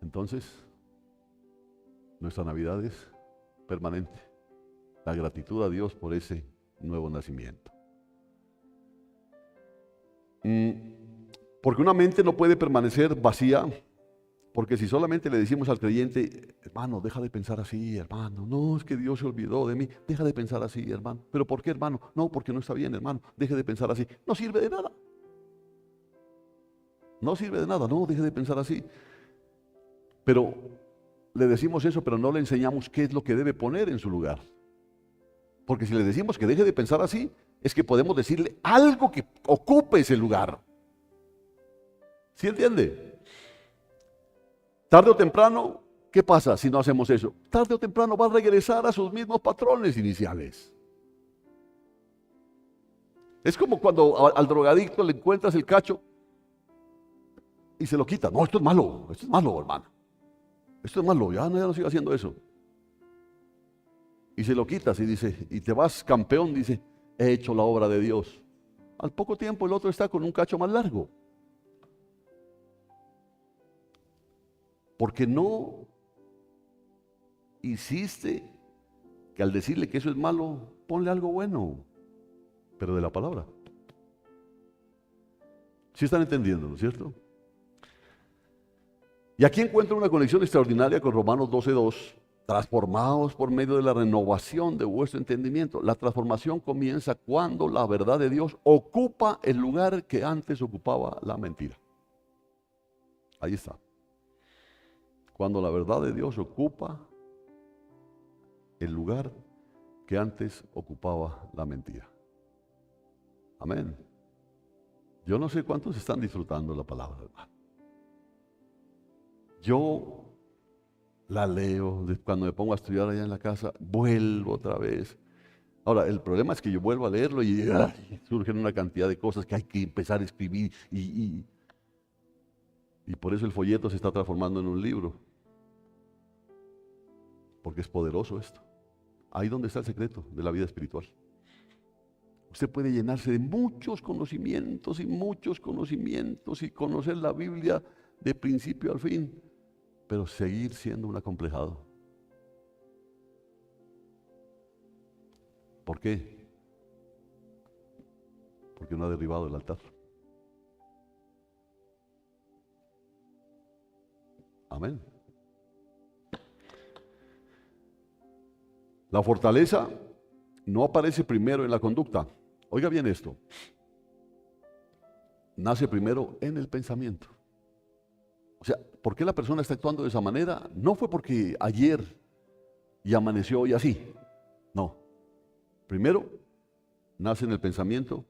A: Entonces, nuestra Navidad es permanente. La gratitud a Dios por ese nuevo nacimiento. Porque una mente no puede permanecer vacía, porque si solamente le decimos al creyente, hermano, deja de pensar así, hermano, no, es que Dios se olvidó de mí, deja de pensar así, hermano. ¿Pero por qué, hermano? No, porque no está bien, hermano, deje de pensar así. No sirve de nada. No sirve de nada, no, deje de pensar así. Pero le decimos eso, pero no le enseñamos qué es lo que debe poner en su lugar. Porque si le decimos que deje de pensar así, es que podemos decirle algo que ocupe ese lugar. ¿Sí entiende? Tarde o temprano, ¿qué pasa si no hacemos eso? Tarde o temprano va a regresar a sus mismos patrones iniciales. Es como cuando al drogadicto le encuentras el cacho y se lo quita. No, esto es malo, hermano. Esto es malo, ya no siga haciendo eso. Y se lo quitas y dice, y te vas campeón, dice, he hecho la obra de Dios. Al poco tiempo el otro está con un cacho más largo. Porque no insiste que al decirle que eso es malo, ponle algo bueno, pero de la palabra. ¿Sí están entendiendo, no es cierto? Y aquí encuentro una conexión extraordinaria con Romanos 12:2. Transformados por medio de la renovación de vuestro entendimiento. La transformación comienza cuando la verdad de Dios ocupa el lugar que antes ocupaba la mentira. Ahí está. Cuando la verdad de Dios ocupa el lugar que antes ocupaba la mentira. Amén. Yo no sé cuántos están disfrutando la palabra, hermano. Yo la leo, cuando me pongo a estudiar allá en la casa, vuelvo otra vez. Ahora, el problema es que yo vuelvo a leerlo y surgen una cantidad de cosas que hay que empezar a escribir y por eso el folleto se está transformando en un libro. Porque es poderoso esto. Ahí donde está el secreto de la vida espiritual. Usted puede llenarse de muchos conocimientos y conocer la Biblia de principio al fin, pero seguir siendo un acomplejado. ¿Por qué? Porque no ha derribado el altar. Amén. La fortaleza no aparece primero en la conducta. Oiga bien esto. Nace primero en el pensamiento. O sea, ¿por qué la persona está actuando de esa manera? No fue porque ayer y amaneció hoy así. No. Primero nace en el pensamiento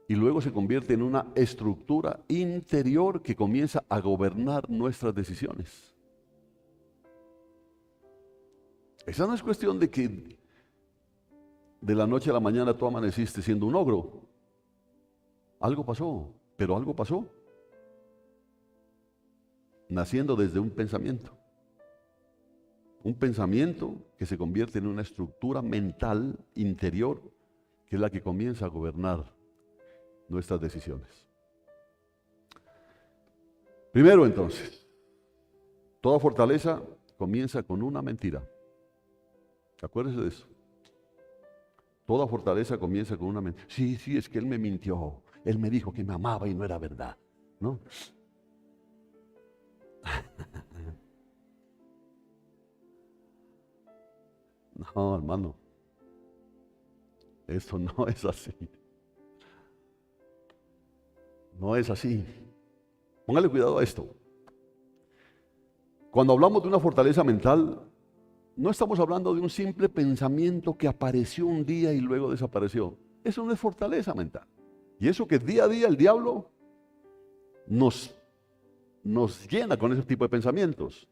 A: y luego se convierte en una estructura interior que comienza a gobernar nuestras decisiones. Esa no es cuestión de que de la noche a la mañana tú amaneciste siendo un ogro. Algo pasó, pero algo pasó. Naciendo desde un pensamiento. Un pensamiento que se convierte en una estructura mental interior que es la que comienza a gobernar nuestras decisiones. Primero entonces, toda fortaleza comienza con una mentira. Acuérdese de eso. Toda fortaleza comienza con una mentira. Sí, es que él me mintió. Él me dijo que me amaba y no era verdad. ¿No? No, hermano. Eso no es así. No es así. Póngale cuidado a esto. Cuando hablamos de una fortaleza mental, no estamos hablando de un simple pensamiento que apareció un día y luego desapareció. Eso no es fortaleza mental. Y eso que día a día el diablo nos llena con ese tipo de pensamientos.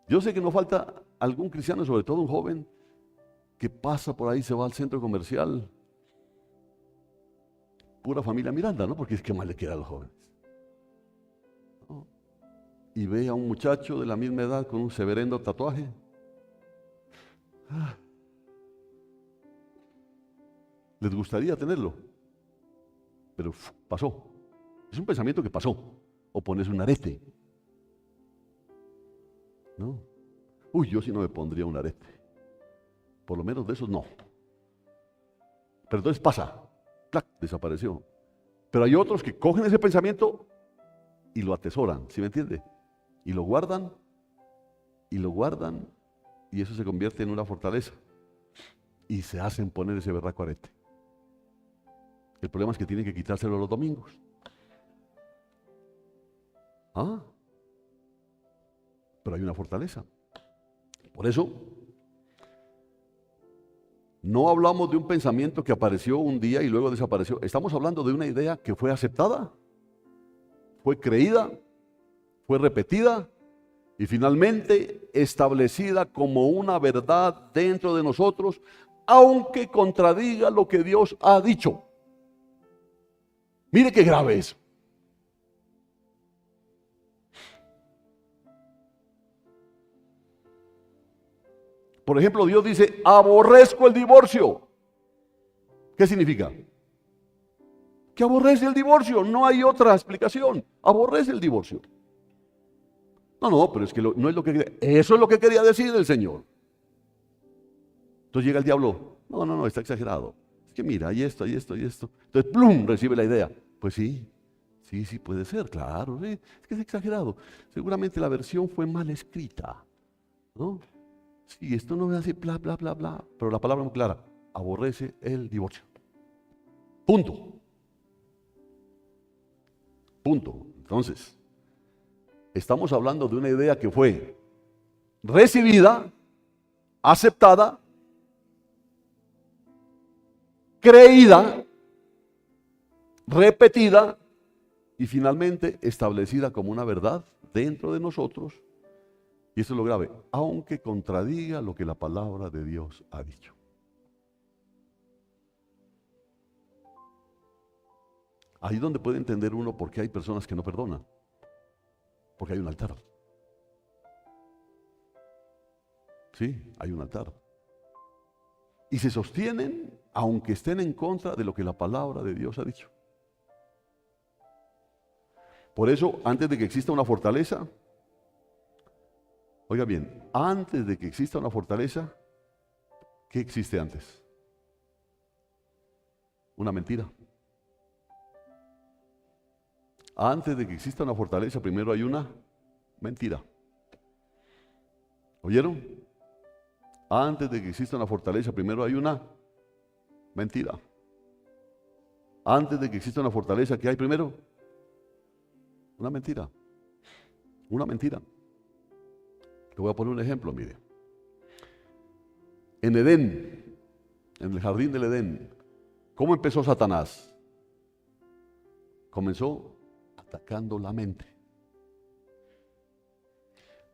A: Yo sé que no falta algún cristiano, sobre todo un joven, que pasa por ahí, se va al centro comercial. Pura familia Miranda, ¿no? Porque es que más le queda a los jóvenes. ¿No? Y ve a un muchacho de la misma edad con un severendo tatuaje. Les gustaría tenerlo, pero pasó. Es un pensamiento que pasó. O pones un arete. ¿No? Uy, yo sí no me pondría un arete. Por lo menos de esos no. Pero entonces pasa. ¡Plac! Desapareció. Pero hay otros que cogen ese pensamiento y lo atesoran, ¿sí me entiende? Y lo guardan, y lo guardan, y eso se convierte en una fortaleza. Y se hacen poner ese berraco arete. El problema es que tienen que quitárselo los domingos. ¿Ah? Pero hay una fortaleza. Por eso, no hablamos de un pensamiento que apareció un día y luego desapareció. Estamos hablando de una idea que fue aceptada, fue creída, fue repetida y finalmente establecida como una verdad dentro de nosotros, aunque contradiga lo que Dios ha dicho. Mire qué grave es. Por ejemplo, Dios dice, aborrezco el divorcio. ¿Qué significa? Que aborrece el divorcio. No hay otra explicación. Aborrece el divorcio. No, pero es que no es lo que quería. Eso es lo que quería decir el Señor. Entonces llega el diablo. No, está exagerado. Es que mira, hay esto, hay esto, hay esto. Entonces, ¡plum!, recibe la idea. Pues sí puede ser, claro. Sí, es que es exagerado. Seguramente la versión fue mal escrita. ¿No? Sí, esto no es así, bla, bla, bla, bla. Pero la palabra es muy clara. Aborrece el divorcio. Punto. Entonces, estamos hablando de una idea que fue recibida, aceptada, creída, repetida y finalmente establecida como una verdad dentro de nosotros. Y eso es lo grave, aunque contradiga lo que la palabra de Dios ha dicho. Ahí es donde puede entender uno por qué hay personas que no perdonan. Porque hay un altar. Sí, hay un altar. Y se sostienen aunque estén en contra de lo que la palabra de Dios ha dicho. Por eso, antes de que exista una fortaleza, oiga bien, antes de que exista una fortaleza, ¿qué existe antes? Una mentira. Antes de que exista una fortaleza, primero hay una mentira. ¿Oyeron? Antes de que exista una fortaleza, primero hay una mentira. Antes de que exista una fortaleza, ¿qué hay primero? Una mentira. Una mentira. Le voy a poner un ejemplo, mire. En Edén, en el jardín del Edén, ¿cómo empezó Satanás? Comenzó atacando la mente.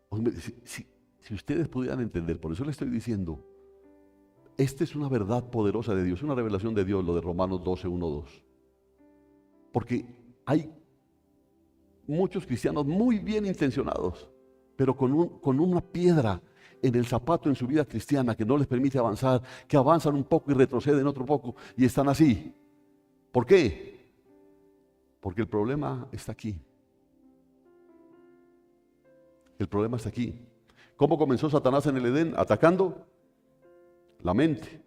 A: Hombre, si ustedes pudieran entender, por eso le estoy diciendo, esta es una verdad poderosa de Dios, una revelación de Dios, lo de Romanos 12, 1, 2. Porque hay muchos cristianos muy bien intencionados, pero con una piedra en el zapato en su vida cristiana que no les permite avanzar, que avanzan un poco y retroceden otro poco y están así. ¿Por qué? Porque el problema está aquí. El problema está aquí. ¿Cómo comenzó Satanás en el Edén? Atacando la mente.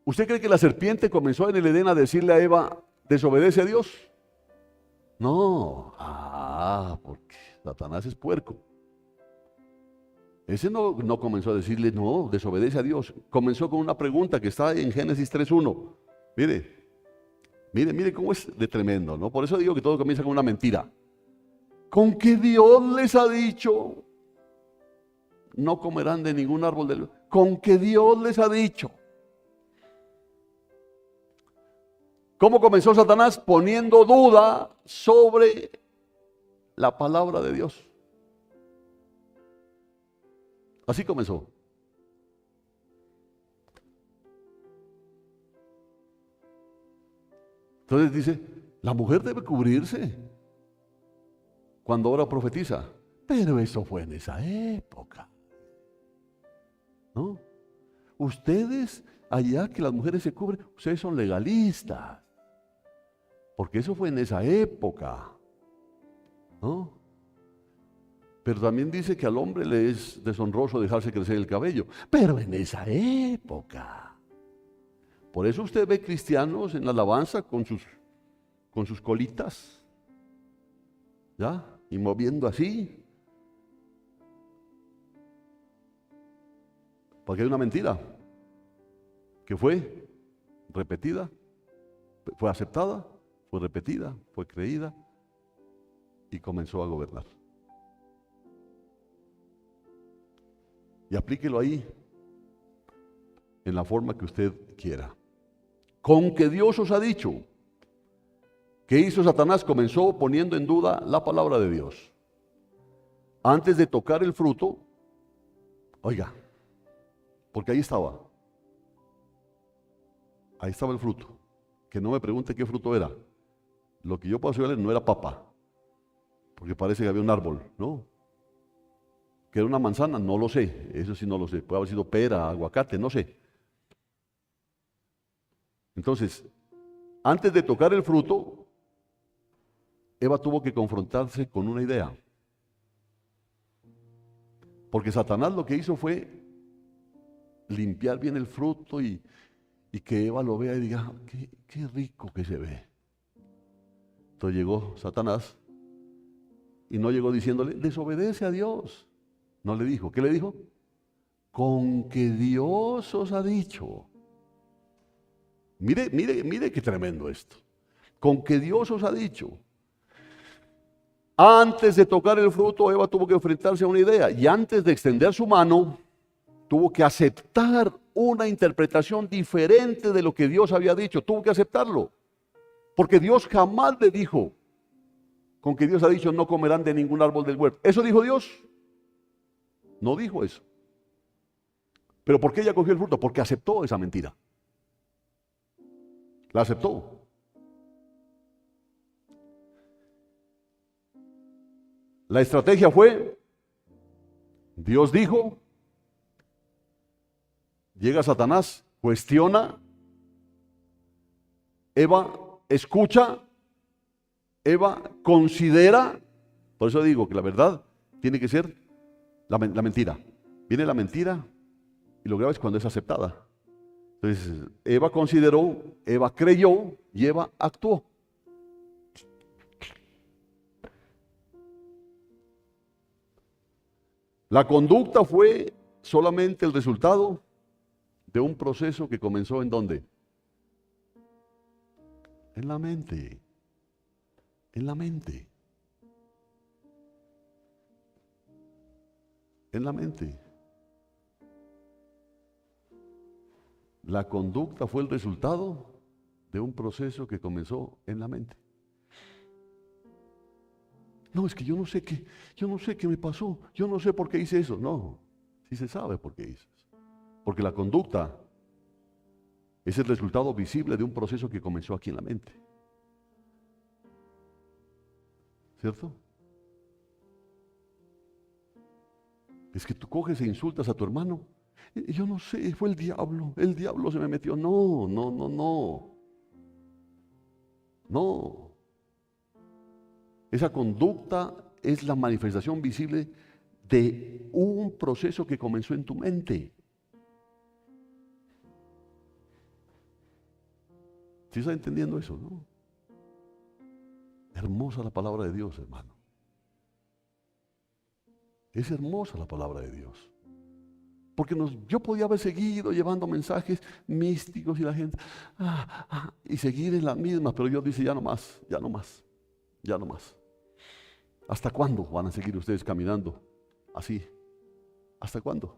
A: ¿Usted cree que la serpiente comenzó en el Edén a decirle a Eva, desobedece a Dios? No. Porque Satanás es puerco. Ese no comenzó a decirle, no, desobedece a Dios. Comenzó con una pregunta que está en Génesis 3:1. Mire cómo es de tremendo, ¿no? Por eso digo que todo comienza con una mentira. ¿Con que Dios les ha dicho? No comerán de ningún árbol del... Con que Dios les ha dicho. ¿Cómo comenzó Satanás? Poniendo duda sobre la palabra de Dios. Así comenzó. Entonces dice, la mujer debe cubrirse cuando ahora profetiza. Pero eso fue en esa época, ¿no? Ustedes, allá que las mujeres se cubren, ustedes son legalistas. Porque eso fue en esa época, ¿no? Pero también dice que al hombre le es deshonroso dejarse crecer el cabello. Pero en esa época. Por eso usted ve cristianos en la alabanza con sus colitas, ¿ya? Y moviendo así. Porque hay una mentira que fue repetida, fue aceptada, fue repetida, fue creída y comenzó a gobernar. Y aplíquelo ahí en la forma que usted quiera. Con que Dios os ha dicho. ¿Qué hizo Satanás? Comenzó poniendo en duda la palabra de Dios. Antes de tocar el fruto, oiga, porque ahí estaba el fruto. Que no me pregunte qué fruto era. Lo que yo puedo saber no era papa, porque parece que había un árbol, ¿no? ¿Que era una manzana? No lo sé, eso sí no lo sé. Puede haber sido pera, aguacate, no sé. Entonces, antes de tocar el fruto, Eva tuvo que confrontarse con una idea. Porque Satanás lo que hizo fue limpiar bien el fruto y que Eva lo vea y diga, qué rico que se ve. Entonces llegó Satanás y no llegó diciéndole, desobedece a Dios. No le dijo, ¿qué le dijo? Con que Dios os ha dicho. Mire qué tremendo esto. Con que Dios os ha dicho. Antes de tocar el fruto, Eva tuvo que enfrentarse a una idea. Y antes de extender su mano, tuvo que aceptar una interpretación diferente de lo que Dios había dicho. Tuvo que aceptarlo. Porque Dios jamás le dijo, con que Dios ha dicho, no comerán de ningún árbol del huerto. ¿Eso dijo Dios? No dijo eso. ¿Pero por qué ella cogió el fruto? Porque aceptó esa mentira. La aceptó. La estrategia fue, Dios dijo, llega Satanás, cuestiona, Eva escucha, Eva considera. Por eso digo que la verdad tiene que ser la mentira. Viene la mentira y lo grave es cuando es aceptada. Entonces, Eva consideró, Eva creyó y Eva actuó. La conducta fue solamente el resultado de un proceso que comenzó ¿en dónde? En la mente. En la mente. En la mente. La conducta fue el resultado de un proceso que comenzó en la mente. No, es que yo no sé qué me pasó, yo no sé por qué hice eso. No, sí se sabe por qué hice eso. Porque la conducta es el resultado visible de un proceso que comenzó aquí en la mente. ¿Cierto? Es que tú coges e insultas a tu hermano. Yo no sé, fue el diablo se me metió. No, no, no, no. No. Esa conducta es la manifestación visible de un proceso que comenzó en tu mente. ¿Sí está entendiendo eso, no? Hermosa la palabra de Dios, hermano. Es hermosa la palabra de Dios. Porque yo podía haber seguido llevando mensajes místicos y la gente, y seguir en las mismas, pero Dios dice, ya no más, ya no más, ya no más. ¿Hasta cuándo van a seguir ustedes caminando así? ¿Hasta cuándo?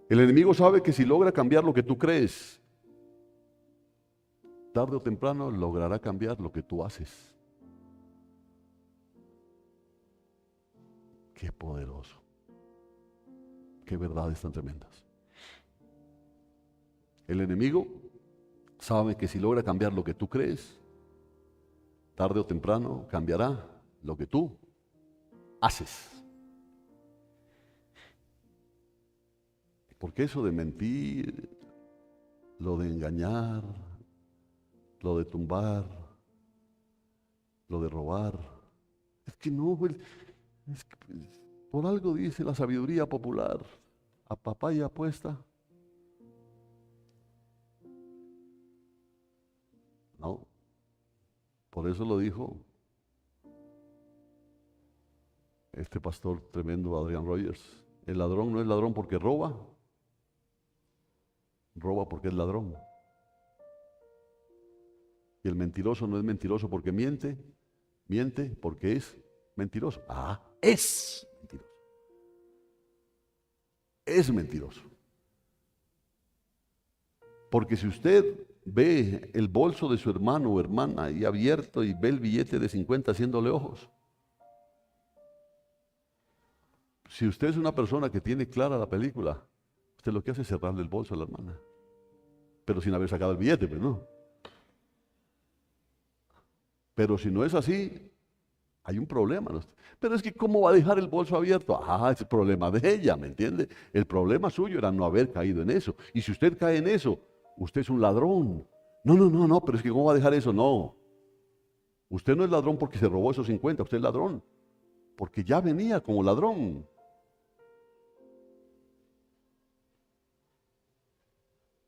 A: El enemigo sabe que si logra cambiar lo que tú crees, tarde o temprano logrará cambiar lo que tú haces. Qué poderoso. Qué verdades tan tremendas. El enemigo sabe que si logra cambiar lo que tú crees, tarde o temprano cambiará lo que tú haces. Porque eso de mentir, lo de engañar, lo de tumbar, lo de robar, es que no, es que, por algo dice la sabiduría popular, a papaya apuesta. No, por eso lo dijo este pastor tremendo, Adrian Rogers. El ladrón no es ladrón porque roba, roba porque es ladrón. Y el mentiroso no es mentiroso porque miente, miente porque es mentiroso. Es mentiroso. Es mentiroso. Porque si usted ve el bolso de su hermano o hermana ahí abierto y ve el billete de 50 haciéndole ojos, si usted es una persona que tiene clara la película, usted lo que hace es cerrarle el bolso a la hermana, pero sin haber sacado el billete, pues no. Pero si no es así, hay un problema, ¿no? Pero es que ¿cómo va a dejar el bolso abierto? Es el problema de ella, ¿me entiende? El problema suyo era no haber caído en eso. Y si usted cae en eso, usted es un ladrón. No, pero es que ¿cómo va a dejar eso? No. Usted no es ladrón porque se robó esos 50, usted es ladrón porque ya venía como ladrón.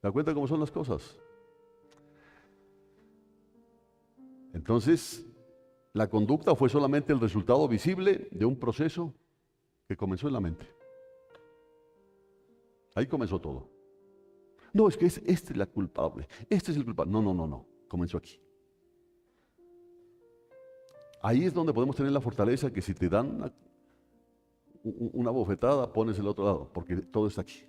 A: ¿Se da cuenta cómo son las cosas? Entonces, la conducta fue solamente el resultado visible de un proceso que comenzó en la mente. Ahí comenzó todo. No, es que este es la culpable, este es el culpable. No, comenzó aquí. Ahí es donde podemos tener la fortaleza que si te dan una bofetada, pones el otro lado, porque todo está aquí.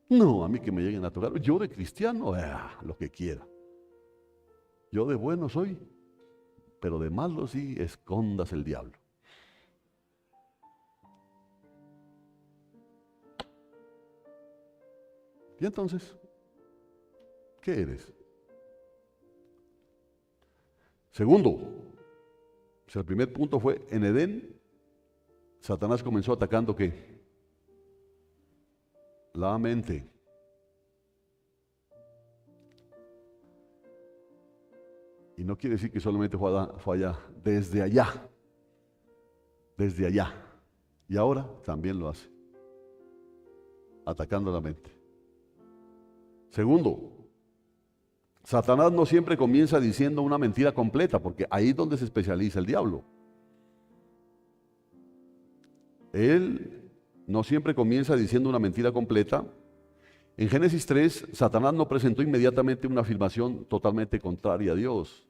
A: No, a mí que me lleguen a tocar. Yo de cristiano, lo que quiera. Yo de bueno soy, pero de malo sí, escondas el diablo. Y entonces, ¿qué eres? Segundo, o sea, el primer punto fue en Edén, Satanás comenzó atacando ¿qué? La mente. Y no quiere decir que solamente fue allá, desde allá. Desde allá. Y ahora también lo hace. Atacando la mente. Segundo, Satanás no siempre comienza diciendo una mentira completa, porque ahí es donde se especializa el diablo. Él no siempre comienza diciendo una mentira completa. En Génesis 3, Satanás no presentó inmediatamente una afirmación totalmente contraria a Dios.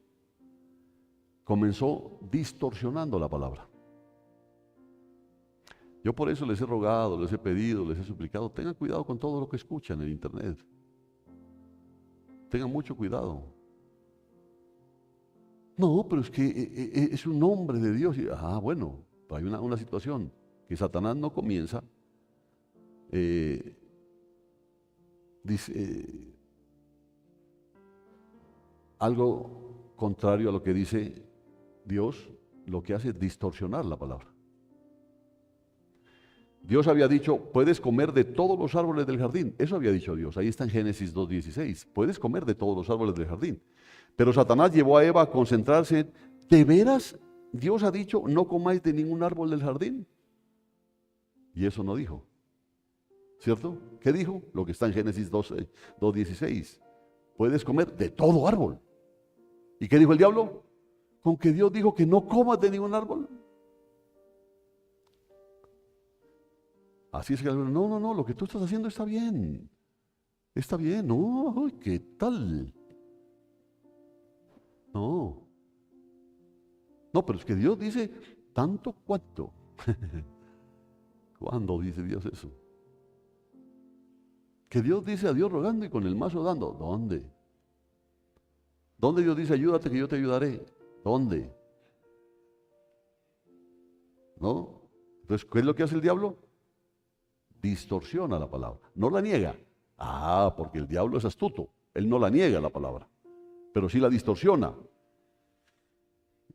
A: Comenzó distorsionando la palabra. Yo por eso les he rogado, les he pedido, les he suplicado, tengan cuidado con todo lo que escuchan en internet. Tengan mucho cuidado. No, pero es que es un nombre de Dios. Bueno, hay una situación que Satanás no comienza, dice algo contrario a lo que dice Dios, lo que hace es distorsionar la palabra. Dios había dicho, puedes comer de todos los árboles del jardín. Eso había dicho Dios. Ahí está en Génesis 2:16. Puedes comer de todos los árboles del jardín. Pero Satanás llevó a Eva a concentrarse en, ¿de veras Dios ha dicho, no comáis de ningún árbol del jardín? Y eso no dijo. ¿Cierto? ¿Qué dijo? Lo que está en Génesis 2:16. Puedes comer de todo árbol. ¿Y qué dijo el diablo? Con que Dios dijo que no comas de ningún árbol. Así es que no, lo que tú estás haciendo está bien. Está bien, no, ¿qué tal? No, pero es que Dios dice tanto cuanto. ¿Cuándo dice Dios eso? Que Dios dice a Dios rogando y con el mazo dando. ¿Dónde? ¿Dónde Dios dice ayúdate que yo te ayudaré? ¿Dónde? ¿No? Entonces, ¿qué es lo que hace el diablo? Distorsiona la palabra, no la niega. Porque el diablo es astuto, él no la niega la palabra, pero sí la distorsiona.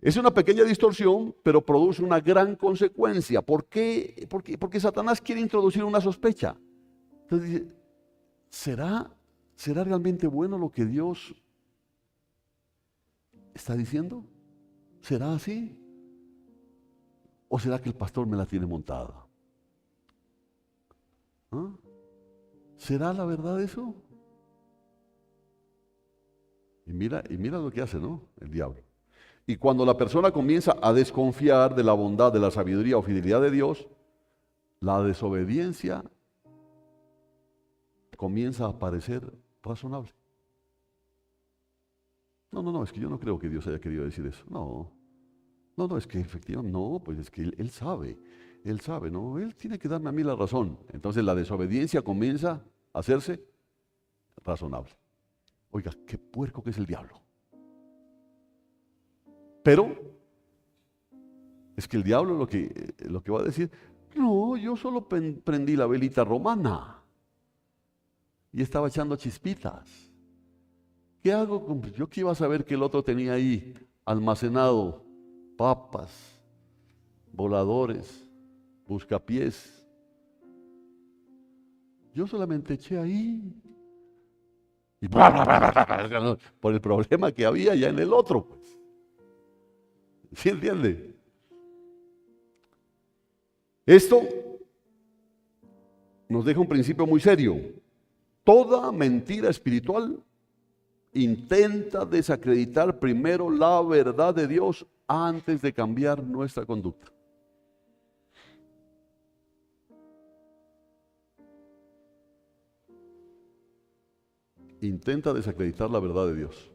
A: Es una pequeña distorsión, pero produce una gran consecuencia. ¿Por qué? Porque Satanás quiere introducir una sospecha. Entonces dice, ¿será realmente bueno lo que Dios está diciendo? ¿Será así? ¿O será que el pastor me la tiene montada? ¿Será la verdad eso? Y mira lo que hace, ¿no? El diablo. Y cuando la persona comienza a desconfiar de la bondad, de la sabiduría o fidelidad de Dios, la desobediencia comienza a parecer razonable. No, es que yo no creo que Dios haya querido decir eso. No, es que efectivamente, no, pues es que Él sabe, no, Él tiene que darme a mí la razón. Entonces la desobediencia comienza a hacerse razonable. Oiga, qué puerco que es el diablo. Pero es que el diablo lo que va a decir, no, yo solo prendí la velita romana y estaba echando chispitas. ¿Qué hago? Yo que iba a saber que el otro tenía ahí almacenado papas, voladores, buscapiés. Yo solamente eché ahí. Y por el problema que había ya en el otro, pues. ¿Sí entiende? Esto nos deja un principio muy serio. Toda mentira espiritual intenta desacreditar primero la verdad de Dios antes de cambiar nuestra conducta. Intenta desacreditar la verdad de Dios.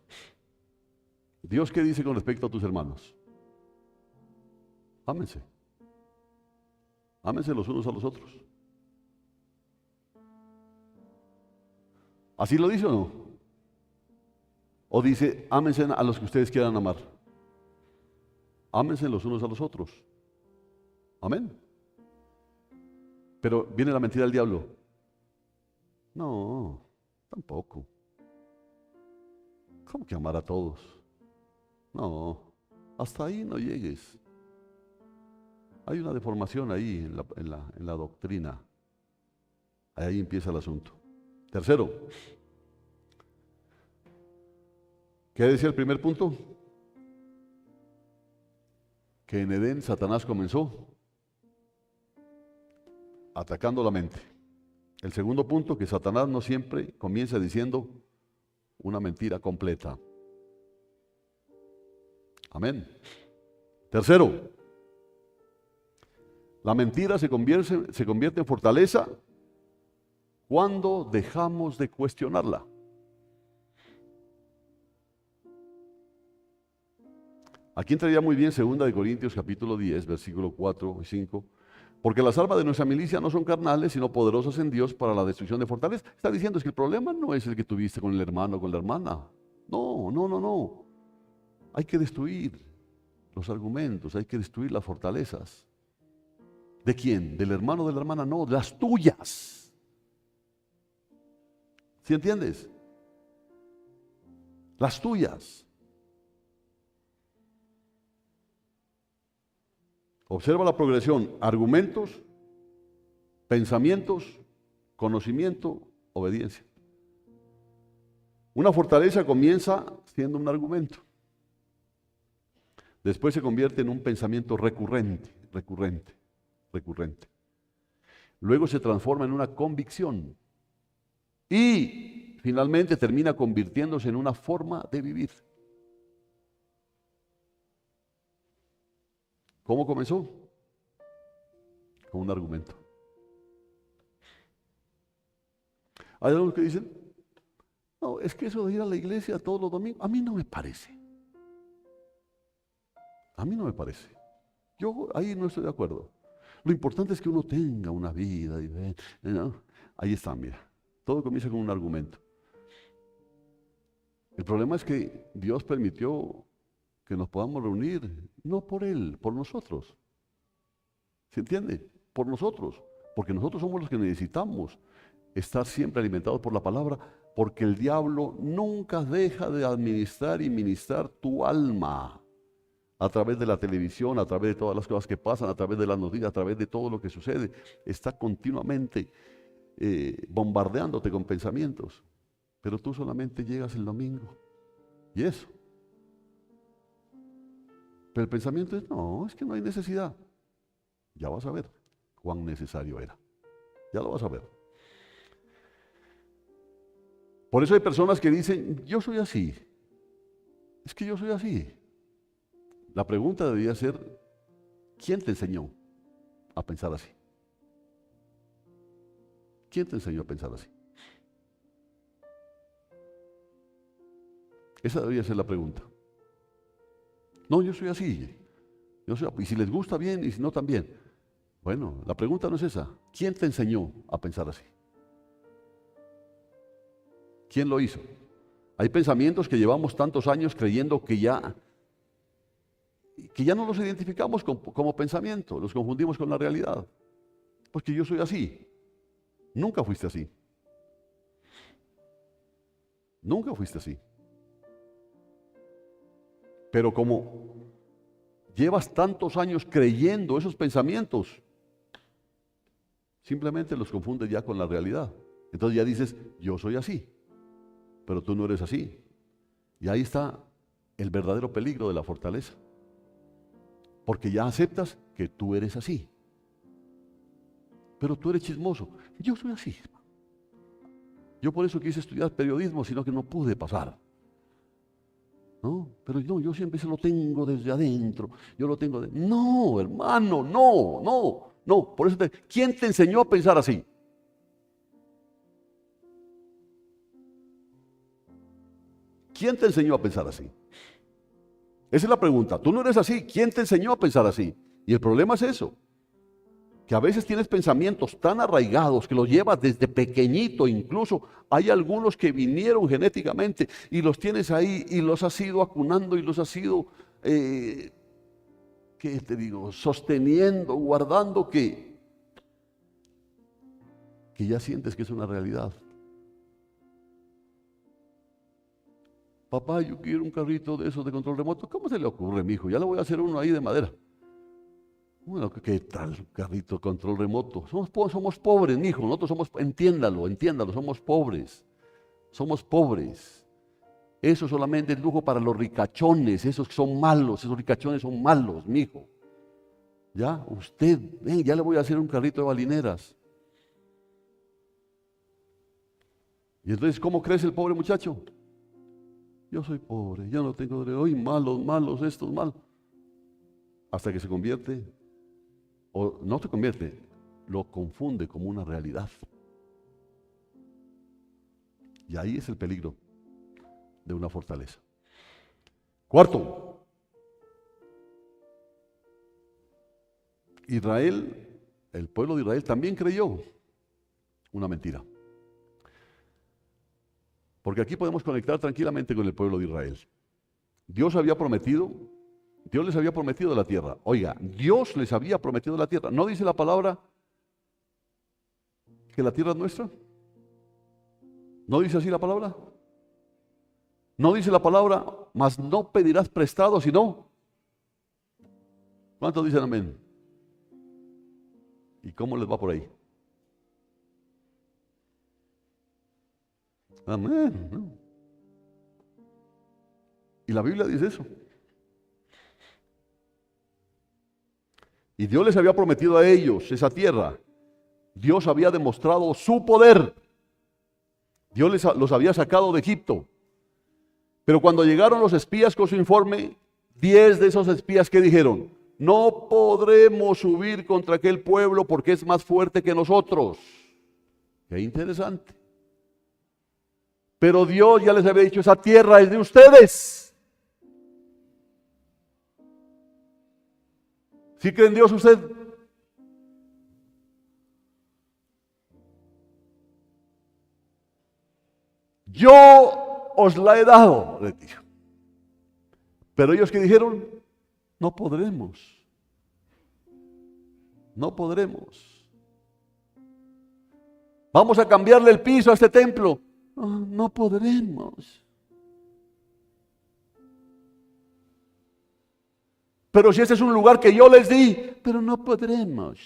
A: ¿Dios qué dice con respecto a tus hermanos? Ámense. Ámense los unos a los otros. ¿Así lo dice o no? O dice, ámense a los que ustedes quieran amar. Ámense los unos a los otros. Amén. Pero viene la mentira del diablo. No, tampoco. ¿Cómo que amar a todos? No, hasta ahí no llegues. Hay una deformación ahí en la doctrina. Ahí empieza el asunto. Tercero, ¿qué decía el primer punto? Que en Edén Satanás comenzó atacando la mente. El segundo punto, que Satanás no siempre comienza diciendo una mentira completa. Amén. Tercero, La mentira se convierte en fortaleza cuando dejamos de cuestionarla. Aquí entraría muy bien 2 Corintios capítulo 10, versículo 4 y 5. Porque las armas de nuestra milicia no son carnales, sino poderosas en Dios para la destrucción de fortalezas. Está diciendo es que el problema no es el que tuviste con el hermano o con la hermana. No, no, no, no. Hay que destruir los argumentos, hay que destruir las fortalezas. ¿De quién? ¿Del hermano o de la hermana? No, de las tuyas. ¿Sí entiendes? Las tuyas. Observa la progresión: argumentos, pensamientos, conocimiento, obediencia. Una fortaleza comienza siendo un argumento. Después se convierte en un pensamiento recurrente. Luego se transforma en una convicción. Y finalmente termina convirtiéndose en una forma de vivir. ¿Cómo comenzó? Con un argumento. Hay algunos que dicen, no, es que eso de ir a la iglesia todos los domingos, a mí no me parece. A mí no me parece. Yo ahí no estoy de acuerdo. Lo importante es que uno tenga una vida diferente, ¿no? Ahí está, mira. Todo comienza con un argumento. El problema es que Dios permitió que nos podamos reunir, no por Él, por nosotros. ¿Se entiende? Por nosotros. Porque nosotros somos los que necesitamos estar siempre alimentados por la palabra, porque el diablo nunca deja de administrar y ministrar tu alma a través de la televisión, a través de todas las cosas que pasan, a través de las noticias, a través de todo lo que sucede. Está continuamente bombardeándote con pensamientos, pero tú solamente llegas el domingo y eso. Pero el pensamiento es, no, es que no hay necesidad. Ya vas a ver cuán necesario era. Ya lo vas a ver. Por eso hay personas que dicen, yo soy así. Es que yo soy así. La pregunta debería ser, ¿quién te enseñó a pensar así? ¿Quién te enseñó a pensar así? Esa debería ser la pregunta. No, yo soy así. Y si les gusta bien y si no también. Bueno, la pregunta no es esa. ¿Quién te enseñó a pensar así? ¿Quién lo hizo? Hay pensamientos que llevamos tantos años creyendo que ya no los identificamos como pensamiento, los confundimos con la realidad. Porque yo soy así. Nunca fuiste así. Nunca fuiste así. Pero como llevas tantos años creyendo esos pensamientos, simplemente los confundes ya con la realidad. Entonces ya dices, yo soy así, pero tú no eres así. Y ahí está el verdadero peligro de la fortaleza. Porque ya aceptas que tú eres así. Pero tú eres chismoso. Yo soy así. Yo por eso quise estudiar periodismo, sino que no pude pasar. ¿No? Pero no, yo siempre se lo tengo desde adentro. Yo lo tengo de... No, hermano, no. Por eso ¿quién te enseñó a pensar así? ¿Quién te enseñó a pensar así? Esa es la pregunta. Tú no eres así. ¿Quién te enseñó a pensar así? Y el problema es eso. Que a veces tienes pensamientos tan arraigados que los llevas desde pequeñito. Incluso hay algunos que vinieron genéticamente y los tienes ahí y los has ido acunando y los has ido, ¿qué te digo? Sosteniendo, guardando que ya sientes que es una realidad. Papá, yo quiero un carrito de esos de control remoto. ¿Cómo se le ocurre, mijo? Ya le voy a hacer uno ahí de madera. Bueno, ¿qué tal carrito control remoto? Somos pobres, mijo. Nosotros somos, entiéndalo, somos pobres. Somos pobres. Eso solamente es lujo para los ricachones. Esos son malos, esos ricachones son malos, mijo. Ya, usted, ven, ya le voy a hacer un carrito de balineras. Y entonces, ¿cómo crece el pobre muchacho? Yo soy pobre, yo no tengo derecho. Hoy malos, estos malos. Hasta que se convierte o no se convierte, lo confunde como una realidad. Y ahí es el peligro de una fortaleza. Cuarto, Israel, el pueblo de Israel también creyó una mentira. Porque aquí podemos conectar tranquilamente con el pueblo de Israel. Dios les había prometido la tierra. Oiga, Dios les había prometido la tierra. ¿No dice la palabra que la tierra es nuestra? ¿No dice así la palabra? ¿No dice la palabra, mas no pedirás prestado, sino? ¿Cuántos dicen amén? ¿Y cómo les va por ahí? Amén, ¿no? Y la Biblia dice eso. Y Dios les había prometido a ellos esa tierra. Dios había demostrado su poder. Dios los había sacado de Egipto. Pero cuando llegaron los espías con su informe, 10 de esos espías, ¿qué dijeron? No podremos subir contra aquel pueblo porque es más fuerte que nosotros. Qué interesante. Pero Dios ya les había dicho, esa tierra es de ustedes. ¿Sí cree en Dios usted? Yo os la he dado, les dijo. Pero ellos que dijeron, no podremos. No podremos. Vamos a cambiarle el piso a este templo. Oh, no podremos. Pero si este es un lugar que yo les di, pero no podremos.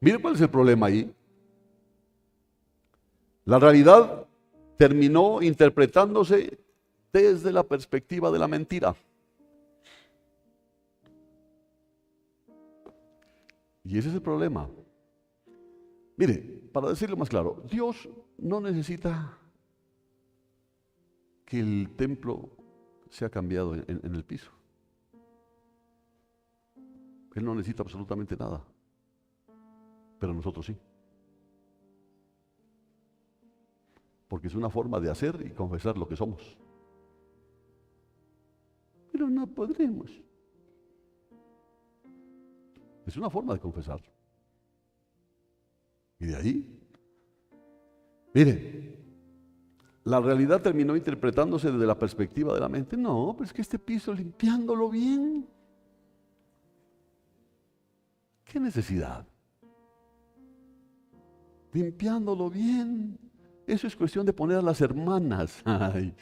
A: Mire cuál es el problema ahí. La realidad terminó interpretándose desde la perspectiva de la mentira. Y ese es el problema. Mire, para decirlo más claro, Dios no necesita que el templo sea cambiado en el piso. Él no necesita absolutamente nada. Pero nosotros sí. Porque es una forma de hacer y confesar lo que somos. Pero no podremos. Es una forma de confesar. Y de ahí, mire, la realidad terminó interpretándose desde la perspectiva de la mente. No, pero es que este piso limpiándolo bien. ¿Qué necesidad? Limpiándolo bien. Eso es cuestión de poner a las hermanas. Ay.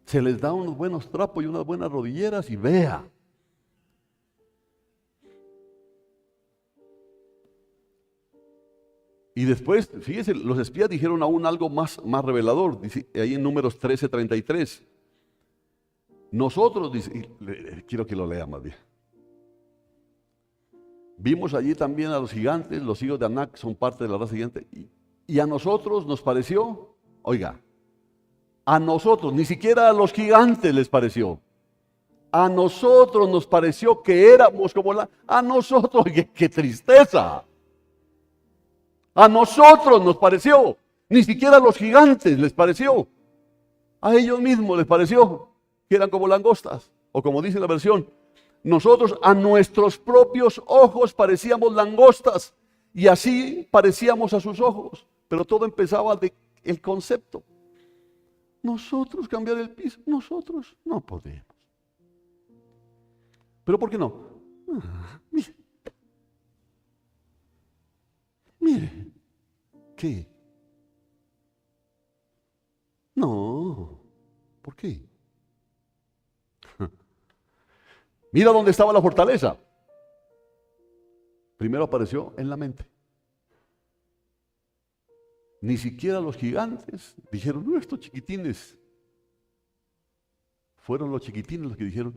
A: Se les da unos buenos trapos y unas buenas rodilleras y vea. Y después, fíjense, los espías dijeron aún algo más revelador. Dice, ahí en Números 13:33. Nosotros, dice, quiero que lo lea más bien. Vimos allí también a los gigantes, los hijos de Anac son parte de la raza gigante. Y a nosotros nos pareció, oiga, a nosotros, ni siquiera a los gigantes les pareció. A nosotros nos pareció que éramos como a nosotros, qué tristeza. A nosotros nos pareció, ni siquiera a los gigantes les pareció. A ellos mismos les pareció que eran como langostas, o como dice la versión, nosotros a nuestros propios ojos parecíamos langostas y así parecíamos a sus ojos, pero todo empezaba del concepto. Nosotros cambiar el piso, nosotros no podemos. ¿Pero por qué no? Mire, mire, ¿qué? No, ¿por qué? Mira dónde estaba la fortaleza. Primero apareció en la mente. Ni siquiera los gigantes dijeron, no, estos chiquitines. Fueron los chiquitines los que dijeron.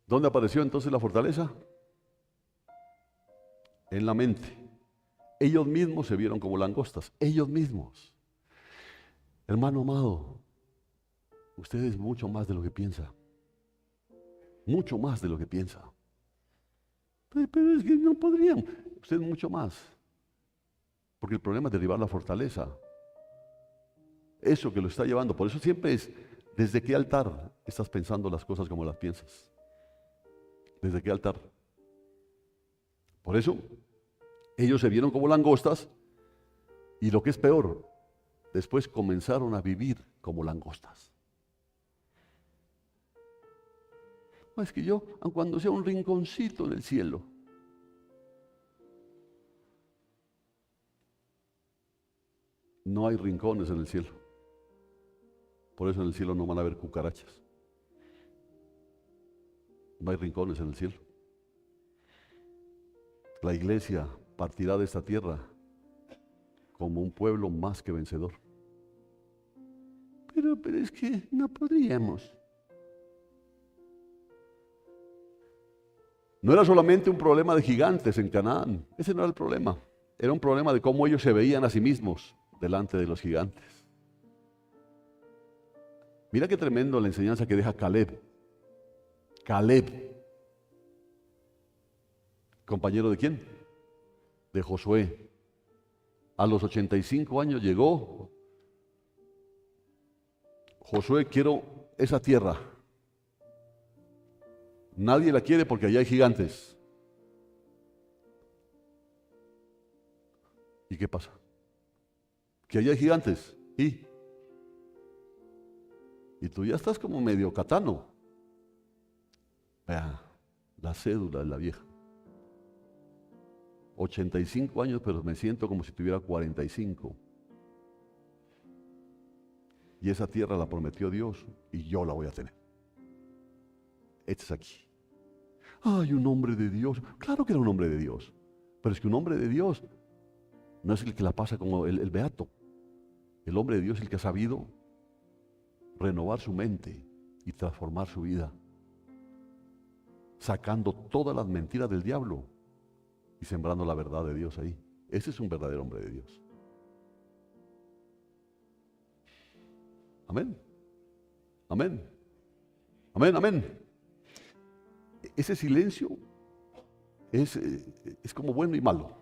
A: ¿Dónde apareció entonces la fortaleza? en la mente. Ellos mismos se vieron como langostas, ellos mismos. Hermano amado, usted es mucho más de lo que piensa, mucho más de lo que piensa. Pero es que no podrían, usted es mucho más, porque el problema es derribar la fortaleza, eso que lo está llevando. Por eso siempre es, ¿desde qué altar estás pensando las cosas como las piensas? ¿Desde qué altar? Por eso, ellos se vieron como langostas y lo que es peor, después comenzaron a vivir como langostas. No, es que yo, aun cuando sea un rinconcito en el cielo, no hay rincones en el cielo. Por eso en el cielo no van a haber cucarachas. No hay rincones en el cielo. La iglesia partirá de esta tierra como un pueblo más que vencedor. Pero es que no podríamos. No era solamente un problema de gigantes en Canaán, ese no era el problema. Era un problema de cómo ellos se veían a sí mismos delante de los gigantes. Mira qué tremendo la enseñanza que deja Caleb. Caleb, ¿compañero de quién? De Josué. A los 85 años llegó. Josué, quiero esa tierra. Nadie la quiere porque allá hay gigantes. ¿Y qué pasa? Que allá hay gigantes. Y tú ya estás como medio catano. Vea, la cédula de la vieja. 85 años, pero me siento como si tuviera 45. Y esa tierra la prometió Dios y yo la voy a tener. Este es aquí. Ay, un hombre de Dios. Claro que era un hombre de Dios. Pero es que un hombre de Dios no es el que la pasa como el beato. El hombre de Dios es el que ha sabido renovar su mente y transformar su vida, sacando todas las mentiras del diablo y sembrando la verdad de Dios ahí. Ese es un verdadero hombre de Dios. Amén. Amén. Amén, amén. Ese silencio es como bueno y malo.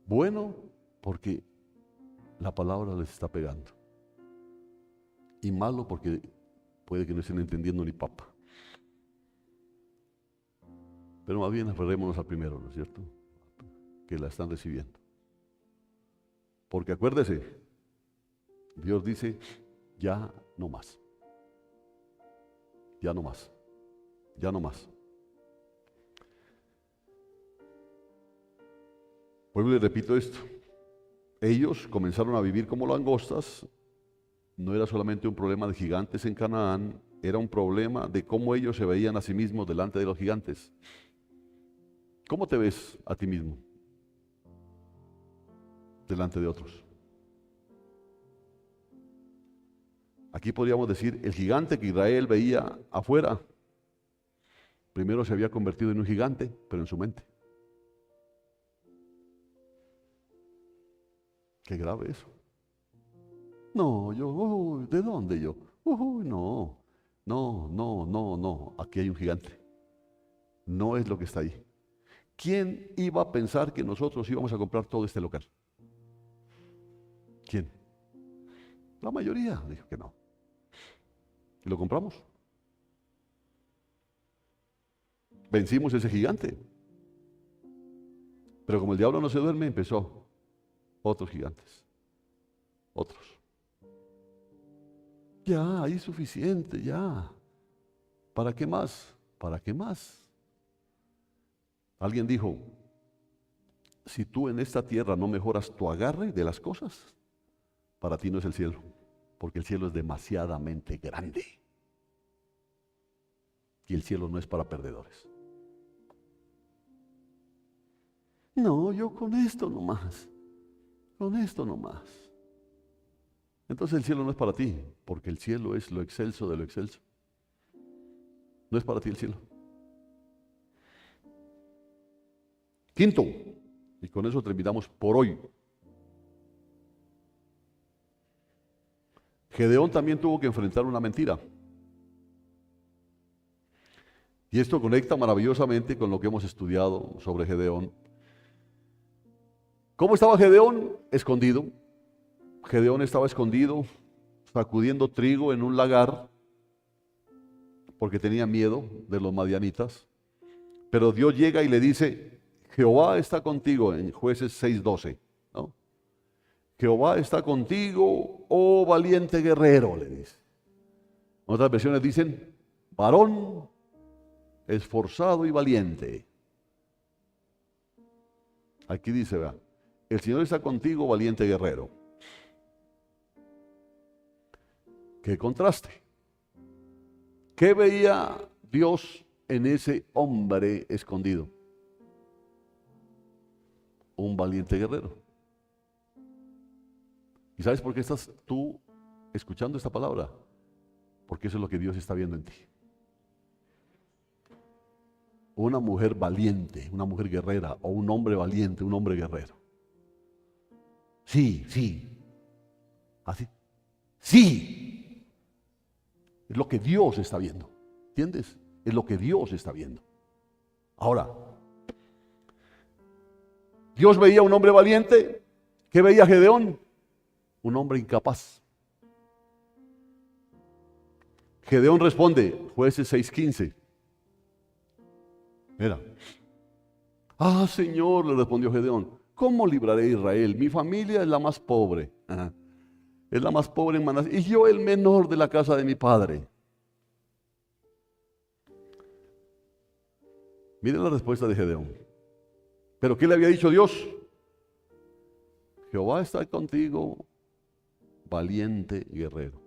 A: Bueno porque la palabra les está pegando. Y malo porque puede que no estén entendiendo ni papa. Pero más bien aferrémonos al primero, ¿no es cierto? Que la están recibiendo. Porque acuérdese, Dios dice, ya no más. Ya no más. Ya no más. Vuelvo y le repito esto. Ellos comenzaron a vivir como langostas. No era solamente un problema de gigantes en Canaán, era un problema de cómo ellos se veían a sí mismos delante de los gigantes. ¿Cómo te ves a ti mismo delante de otros? Aquí podríamos decir, el gigante que Israel veía afuera, primero se había convertido en un gigante, pero en su mente. Qué grave eso. No, yo, ¿de dónde yo? No, aquí hay un gigante. No es lo que está ahí. ¿Quién iba a pensar que nosotros íbamos a comprar todo este local? ¿Quién? La mayoría dijo que no. ¿Y lo compramos? Vencimos ese gigante. Pero como el diablo no se duerme, empezó otros gigantes. Otros. Ya, ahí es suficiente, ya. ¿Para qué más? ¿Para qué más? Alguien dijo, si tú en esta tierra no mejoras tu agarre de las cosas, para ti no es el cielo, porque el cielo es demasiadamente grande. Y el cielo no es para perdedores. No, yo con esto nomás. Con esto nomás. Entonces el cielo no es para ti, porque el cielo es lo excelso de lo excelso. No es para ti el cielo. Quinto, y con eso terminamos por hoy. Gedeón también tuvo que enfrentar una mentira. Y esto conecta maravillosamente con lo que hemos estudiado sobre Gedeón. ¿Cómo estaba Gedeón? Escondido. Gedeón estaba escondido, sacudiendo trigo en un lagar, porque tenía miedo de los madianitas. Pero Dios llega y le dice, Jehová está contigo, en Jueces 6:12, ¿no? Jehová está contigo, oh valiente guerrero, le dice. Otras versiones dicen, varón esforzado y valiente. Aquí dice, vea, el Señor está contigo, valiente guerrero. ¿Qué contraste? ¿Qué veía Dios en ese hombre escondido? Un valiente guerrero. ¿Y sabes por qué estás tú escuchando esta palabra? Porque eso es lo que Dios está viendo en ti. Una mujer valiente, una mujer guerrera, o un hombre valiente, un hombre guerrero. Sí, sí. ¿Así? Sí. Es lo que Dios está viendo. ¿Entiendes? Es lo que Dios está viendo. Ahora, Dios veía un hombre valiente. ¿Qué veía Gedeón? Un hombre incapaz. Gedeón responde, Jueces 6:15. Mira. Ah, Señor, le respondió Gedeón, ¿cómo libraré a Israel? Mi familia es la más pobre. Ajá. Es la más pobre en Manasés. Y yo el menor de la casa de mi padre. Miren la respuesta de Gedeón. ¿Pero qué le había dicho Dios? Jehová está contigo, valiente guerrero.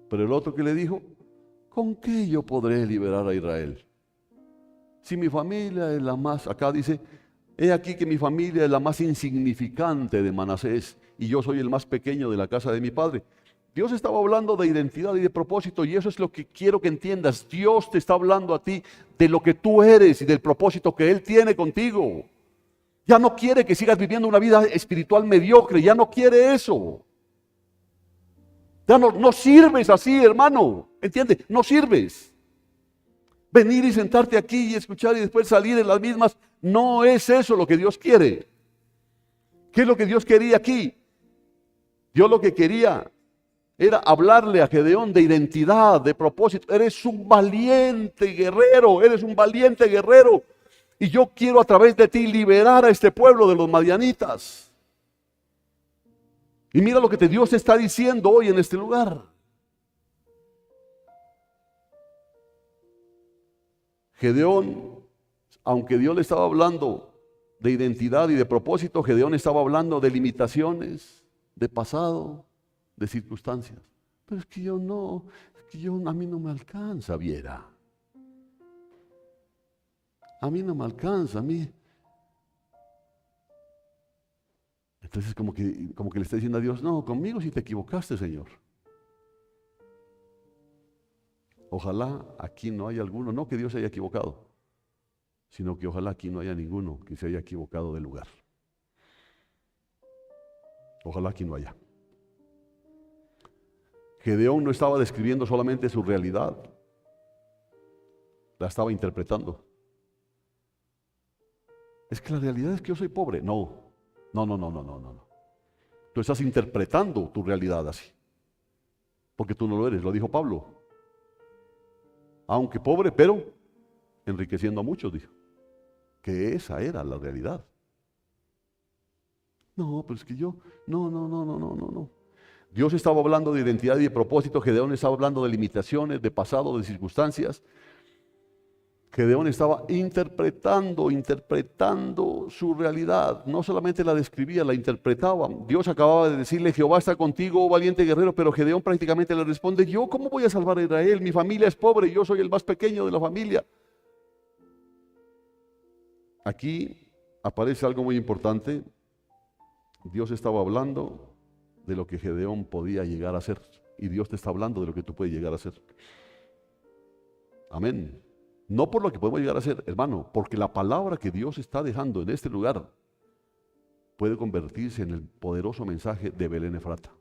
A: Pero el otro que le dijo, ¿con qué yo podré liberar a Israel? Si mi familia es la más, acá dice, he aquí que mi familia es la más insignificante de Manasés y yo soy el más pequeño de la casa de mi padre. Dios estaba hablando de identidad y de propósito y eso es lo que quiero que entiendas. Dios te está hablando a ti de lo que tú eres y del propósito que Él tiene contigo. Ya no quiere que sigas viviendo una vida espiritual mediocre, ya no quiere eso. Ya no sirves así, hermano, ¿entiendes? No sirves. Venir y sentarte aquí y escuchar y después salir en las mismas, no es eso lo que Dios quiere. ¿Qué es lo que Dios quería aquí? Dios lo que quería era hablarle a Gedeón de identidad, de propósito. Eres un valiente guerrero, eres un valiente guerrero. Y yo quiero a través de ti liberar a este pueblo de los madianitas. Y mira lo que Dios te está diciendo hoy en este lugar. Gedeón, aunque Dios le estaba hablando de identidad y de propósito, Gedeón estaba hablando de limitaciones, de pasado, de circunstancias. Pero es que yo no, a mí no me alcanza, viera. A mí no me alcanza, a mí. Entonces como que le está diciendo a Dios, no, conmigo sí te equivocaste, Señor. Ojalá aquí no haya alguno, no que Dios se haya equivocado, sino que ojalá aquí no haya ninguno que se haya equivocado del lugar. Ojalá aquí no haya. Gedeón no estaba describiendo solamente su realidad, la estaba interpretando. Es que la realidad es que yo soy pobre. No. Tú estás interpretando tu realidad así, porque tú no lo eres, lo dijo Pablo. Aunque pobre, pero enriqueciendo a muchos, dijo. Que esa era la realidad. No, pero es que yo, no. Dios estaba hablando de identidad y de propósito, Gedeón estaba hablando de limitaciones, de pasado, de circunstancias. Gedeón estaba interpretando su realidad, no solamente la describía, la interpretaba. Dios acababa de decirle, Jehová está contigo, oh valiente guerrero, pero Gedeón prácticamente le responde, ¿yo cómo voy a salvar a Israel? Mi familia es pobre, yo soy el más pequeño de la familia. Aquí aparece algo muy importante. Dios estaba hablando de lo que Gedeón podía llegar a ser, y Dios te está hablando de lo que tú puedes llegar a ser. Amén. No por lo que podemos llegar a ser, hermano, porque la palabra que Dios está dejando en este lugar puede convertirse en el poderoso mensaje de Belén Efrata.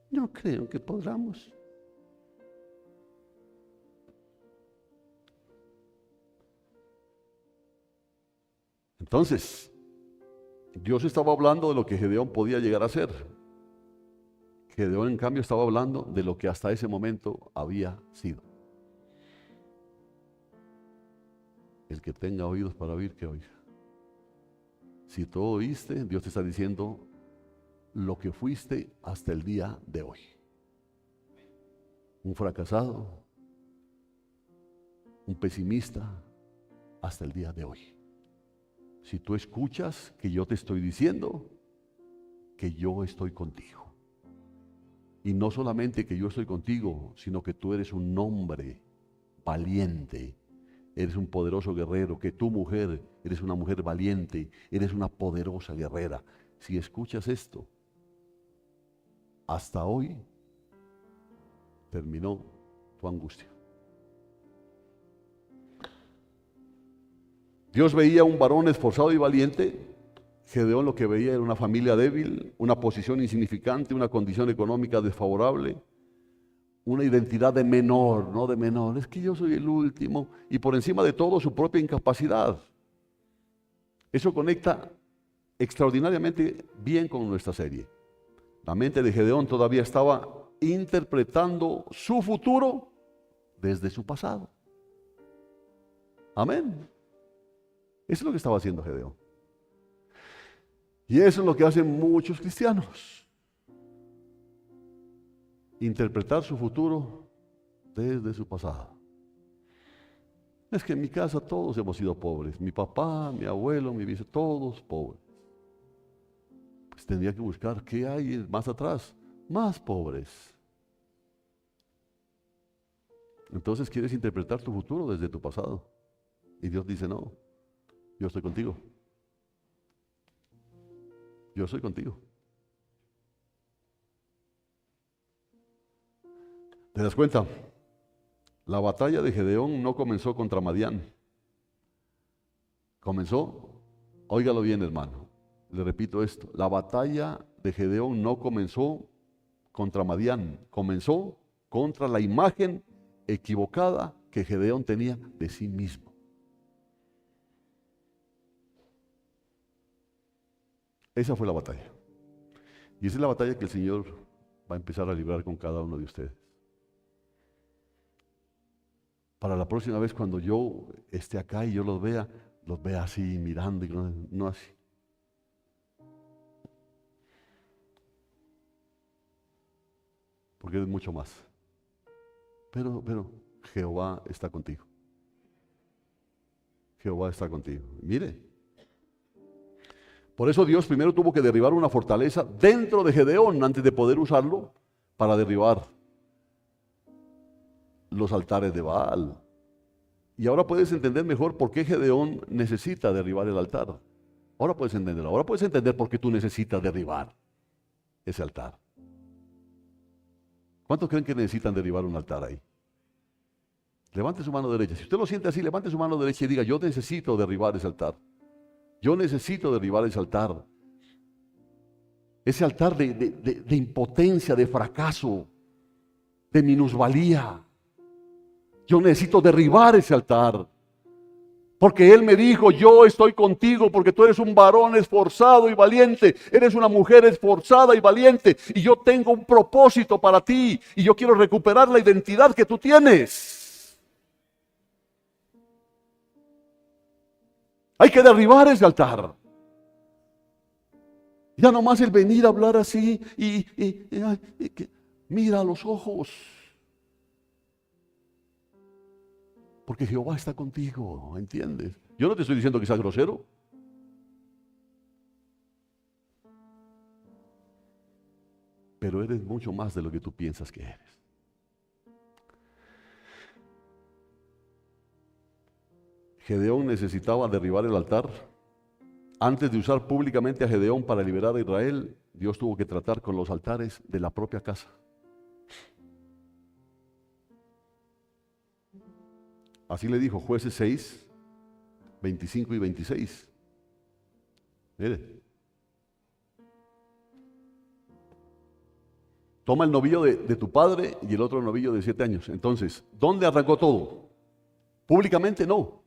A: No creo que podamos. Entonces, Dios estaba hablando de lo que Gedeón podía llegar a ser. Gedeón, en cambio, estaba hablando de lo que hasta ese momento había sido. El que tenga oídos para oír, que oiga. Si tú oíste, Dios te está diciendo lo que fuiste hasta el día de hoy. Un fracasado, un pesimista, hasta el día de hoy. Si tú escuchas que yo te estoy diciendo que yo estoy contigo. Y no solamente que yo estoy contigo, sino que tú eres un hombre valiente, eres un poderoso guerrero, que tu mujer eres una mujer valiente, eres una poderosa guerrera. Si escuchas esto, hasta hoy terminó tu angustia. Dios veía un varón esforzado y valiente. Gedeón lo que veía era una familia débil, una posición insignificante, una condición económica desfavorable, una identidad de menor, no de menor. Es que yo soy el último, y por encima de todo su propia incapacidad. Eso conecta extraordinariamente bien con nuestra serie. La mente de Gedeón todavía estaba interpretando su futuro desde su pasado. Amén. Eso es lo que estaba haciendo Gedeón. Y eso es lo que hacen muchos cristianos. Interpretar su futuro desde su pasado. Es que en mi casa todos hemos sido pobres. Mi papá, mi abuelo, mi bisabuelo, todos pobres. Pues tendría que buscar qué hay más atrás. Más pobres. Entonces quieres interpretar tu futuro desde tu pasado. Y Dios dice, no, yo estoy contigo. Yo soy contigo. ¿Te das cuenta? La batalla de Gedeón no comenzó contra Madián. Comenzó, óigalo bien, hermano, le repito esto, la batalla de Gedeón no comenzó contra Madián, comenzó contra la imagen equivocada que Gedeón tenía de sí mismo. Esa fue la batalla. Y esa es la batalla que el Señor va a empezar a librar con cada uno de ustedes. Para la próxima vez cuando yo esté acá y yo los vea así mirando y no así. Porque eres mucho más. Pero Jehová está contigo. Jehová está contigo. Mire. Por eso Dios primero tuvo que derribar una fortaleza dentro de Gedeón antes de poder usarlo para derribar los altares de Baal. Y ahora puedes entender mejor por qué Gedeón necesita derribar el altar. Ahora puedes entenderlo. Ahora puedes entender por qué tú necesitas derribar ese altar. ¿Cuántos creen que necesitan derribar un altar ahí? Levante su mano derecha. Si usted lo siente así, levante su mano derecha y diga, yo necesito derribar ese altar. Yo necesito derribar ese altar. Ese altar de impotencia, de fracaso, de minusvalía. Yo necesito derribar ese altar. Porque Él me dijo, yo estoy contigo porque tú eres un varón esforzado y valiente. Eres una mujer esforzada y valiente. Y yo tengo un propósito para ti. Y yo quiero recuperar la identidad que tú tienes. Hay que derribar ese altar. Ya nomás el venir a hablar así mira a los ojos. Porque Jehová está contigo, ¿entiendes? Yo no te estoy diciendo que seas grosero. Pero eres mucho más de lo que tú piensas que eres. Gedeón necesitaba derribar el altar. Antes de usar públicamente a Gedeón para liberar a Israel, Dios tuvo que tratar con los altares de la propia casa. Así le dijo, Jueces 6, 25 y 26. Mire. Toma el novillo de tu padre y el otro novillo de 7 años. Entonces, ¿dónde arrancó todo? Públicamente no.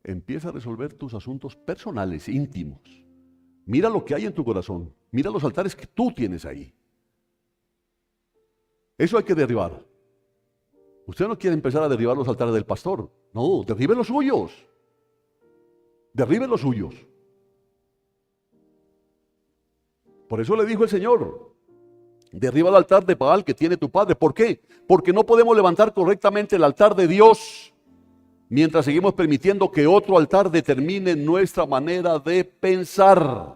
A: Empieza a resolver tus asuntos personales, íntimos. Mira lo que hay en tu corazón. Mira los altares que tú tienes ahí. Eso hay que derribar. Usted no quiere empezar a derribar los altares del pastor. No, derribe los suyos. Derribe los suyos. Por eso le dijo el Señor, derriba el altar de Baal que tiene tu padre. ¿Por qué? Porque no podemos levantar correctamente el altar de Dios mientras seguimos permitiendo que otro altar determine nuestra manera de pensar.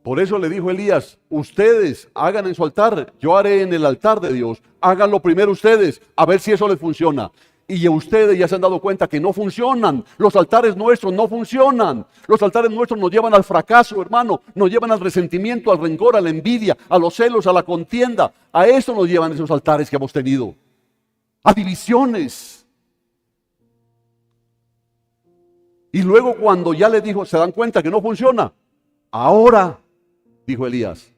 A: Por eso le dijo Elías, ustedes hagan en su altar, yo haré en el altar de Dios. Háganlo primero ustedes, a ver si eso les funciona. Y ustedes ya se han dado cuenta que no funcionan. Los altares nuestros no funcionan. Los altares nuestros nos llevan al fracaso, hermano. Nos llevan al resentimiento, al rencor, a la envidia, a los celos, a la contienda. A eso nos llevan esos altares que hemos tenido. A divisiones. Y luego cuando ya le dijo, se dan cuenta que no funciona. Ahora, dijo Elías,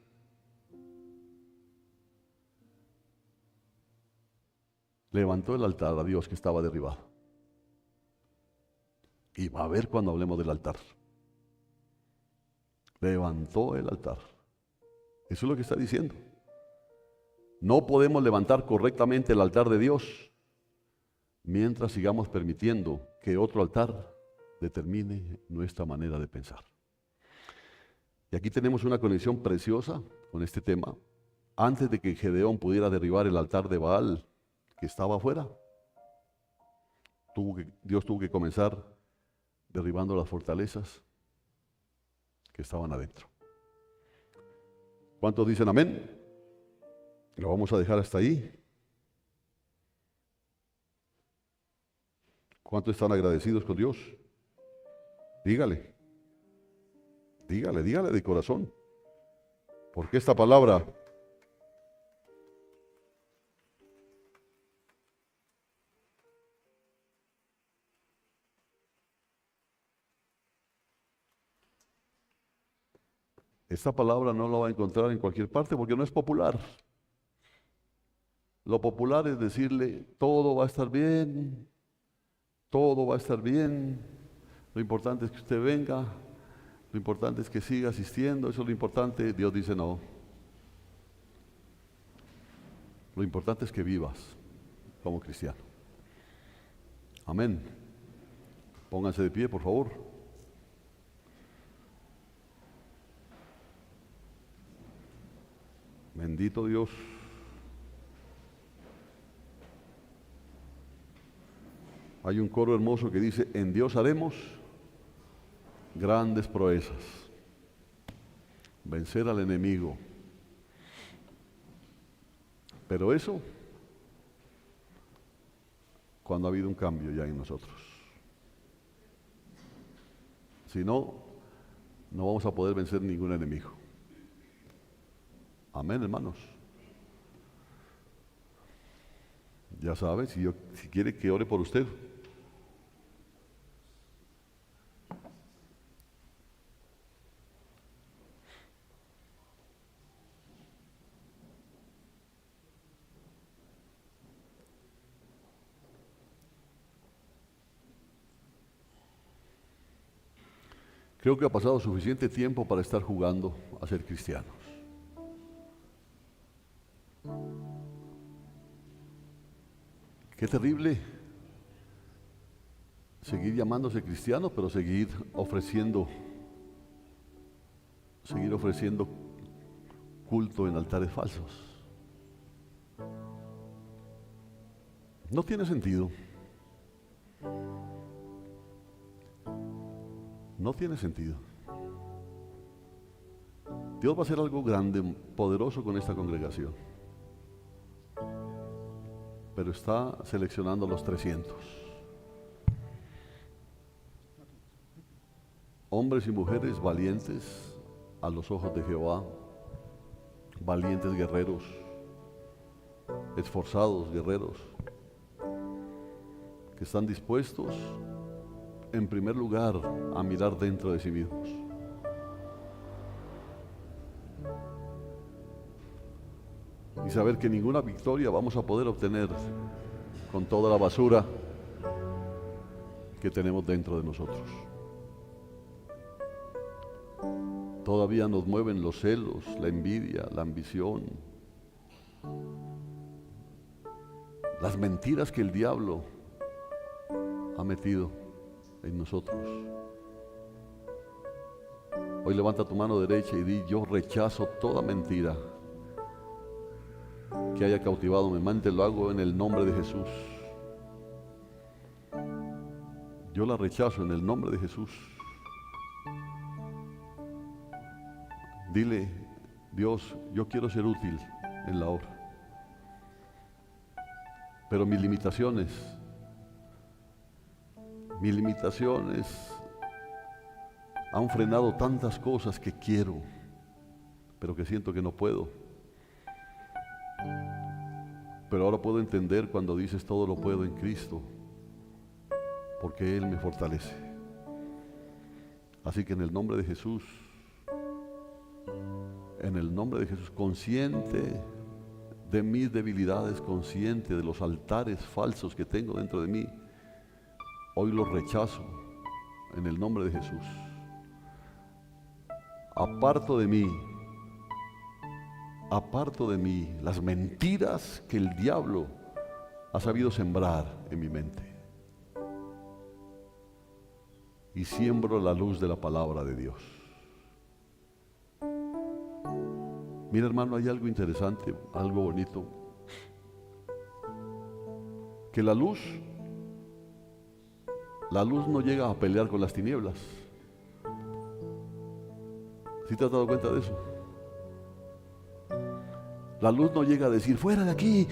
A: levantó el altar a Dios que estaba derribado. Y va a ver cuando hablemos del altar. Levantó el altar. Eso es lo que está diciendo. No podemos levantar correctamente el altar de Dios mientras sigamos permitiendo que otro altar determine nuestra manera de pensar. Y aquí tenemos una conexión preciosa con este tema. Antes de que Gedeón pudiera derribar el altar de Baal que estaba afuera, Dios tuvo que comenzar derribando las fortalezas que estaban adentro. ¿Cuántos dicen amén? Lo vamos a dejar hasta ahí. ¿Cuántos están agradecidos con Dios? Dígale. Dígale de corazón. Porque esta palabra no la va a encontrar en cualquier parte porque no es popular. Lo popular es decirle, todo va a estar bien, todo va a estar bien, lo importante es que usted venga, lo importante es que siga asistiendo, eso es lo importante. Dios dice no. Lo importante es que vivas como cristiano. Amén. Pónganse de pie, por favor. Bendito Dios. Hay un coro hermoso que dice, en Dios haremos grandes proezas. Vencer al enemigo. Pero eso, cuando ha habido un cambio ya en nosotros. Si no, no vamos a poder vencer ningún enemigo. Amén, hermanos. Ya sabe, si quiere que ore por usted. Creo que ha pasado suficiente tiempo para estar jugando a ser cristianos. Qué terrible seguir llamándose cristiano, pero seguir ofreciendo culto en altares falsos. No tiene sentido. No tiene sentido. Dios va a hacer algo grande, poderoso con esta congregación. Pero está seleccionando los 300. Hombres y mujeres valientes a los ojos de Jehová, valientes guerreros, esforzados guerreros, que están dispuestos, en primer lugar, a mirar dentro de sí mismos. Y saber que ninguna victoria vamos a poder obtener con toda la basura que tenemos dentro de nosotros. Todavía nos mueven los celos, la envidia, la ambición, las mentiras que el diablo ha metido en nosotros. Hoy levanta tu mano derecha y di: yo rechazo toda mentira que haya cautivado mi mente, lo hago en el nombre de Jesús. Yo la rechazo en el nombre de Jesús. Dile: Dios, yo quiero ser útil en la obra, pero mis limitaciones han frenado tantas cosas que quiero, pero que siento que no puedo. Pero ahora puedo entender cuando dices: todo lo puedo en Cristo, porque Él me fortalece. Así que en el nombre de Jesús, consciente de mis debilidades, consciente de los altares falsos que tengo dentro de mí, hoy los rechazo en el nombre de Jesús. Aparto de mí las mentiras que el diablo ha sabido sembrar en mi mente, y siembro la luz de la palabra de Dios. Mira, hermano, hay algo interesante, algo bonito, que la luz no llega a pelear con las tinieblas. ¿Sí te has dado cuenta de eso? La luz no llega a decir: fuera de aquí,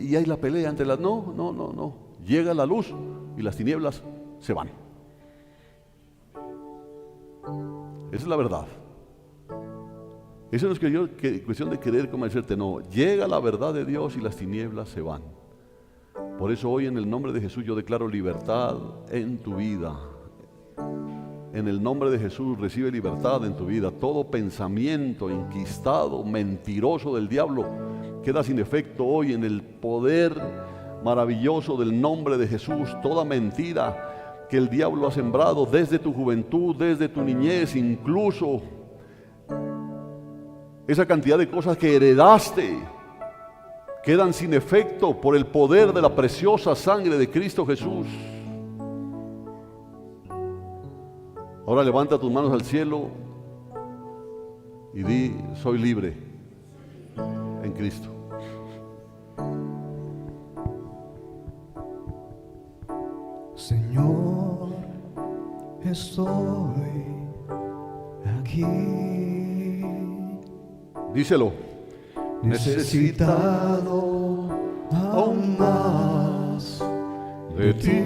A: y hay la pelea entre las... No. Llega la luz y las tinieblas se van. Esa es la verdad. Eso no es cuestión de querer convencerte, no. Llega la verdad de Dios y las tinieblas se van. Por eso hoy, en el nombre de Jesús, yo declaro libertad en tu vida. En el nombre de Jesús, recibe libertad en tu vida. Todo pensamiento enquistado, mentiroso del diablo, queda sin efecto hoy en el poder maravilloso del nombre de Jesús. Toda mentira que el diablo ha sembrado desde tu juventud, desde tu niñez, incluso esa cantidad de cosas que heredaste, quedan sin efecto por el poder de la preciosa sangre de Cristo Jesús. Ahora levanta tus manos al cielo y di: soy libre en Cristo.
B: Señor, estoy aquí.
A: Díselo.
B: Necesitado aún más de ti.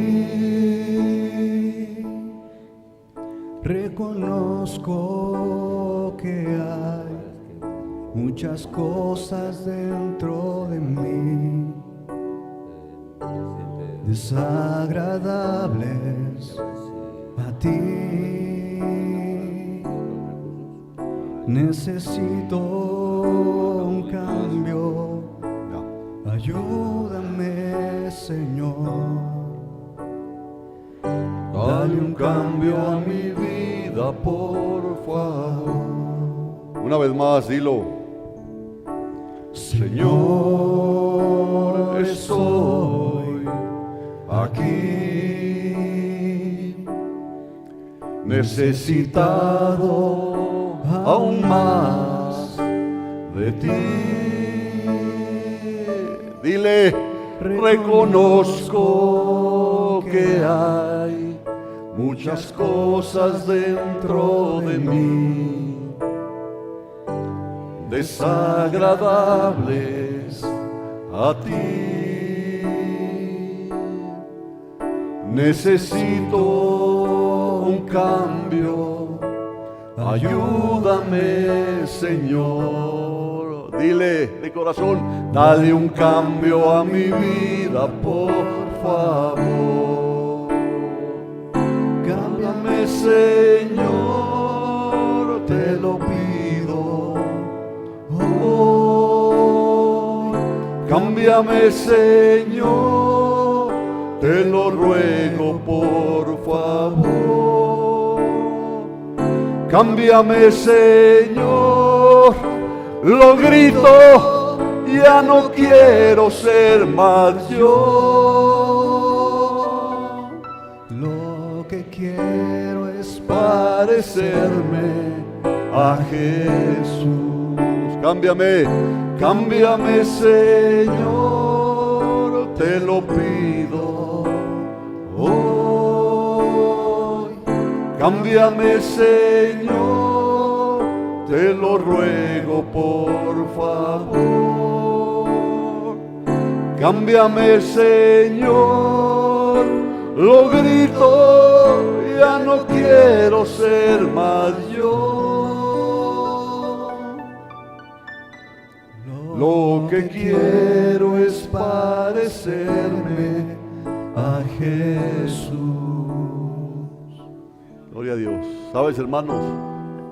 B: Reconozco que hay muchas cosas dentro de mí desagradables a ti. Necesito un cambio. Ayúdame, Señor.
A: Dale un cambio a mi vida, por favor. Una vez más, dilo.
B: Señor, estoy aquí, necesitado aún más de ti.
A: Dile: reconozco que hay muchas cosas dentro de mí desagradables a ti. Necesito un cambio. Ayúdame, Señor. Dile de corazón: dale un cambio a mi vida, por favor. Cámbiame, Señor, te lo pido. Oh, cámbiame, Señor, te lo ruego por favor. Cámbiame, Señor, lo grito, ya no quiero ser más yo.
B: Lo que quiero es
A: Parecerme a Jesús. Cámbiame, cámbiame, Señor, te lo pido. Hoy, cámbiame, Señor, te lo ruego por favor. Cámbiame, Señor, lo grito, ya no quiero ser más yo. Lo que quiero es parecerme a Jesús. Gloria a Dios. ¿Sabes, hermanos?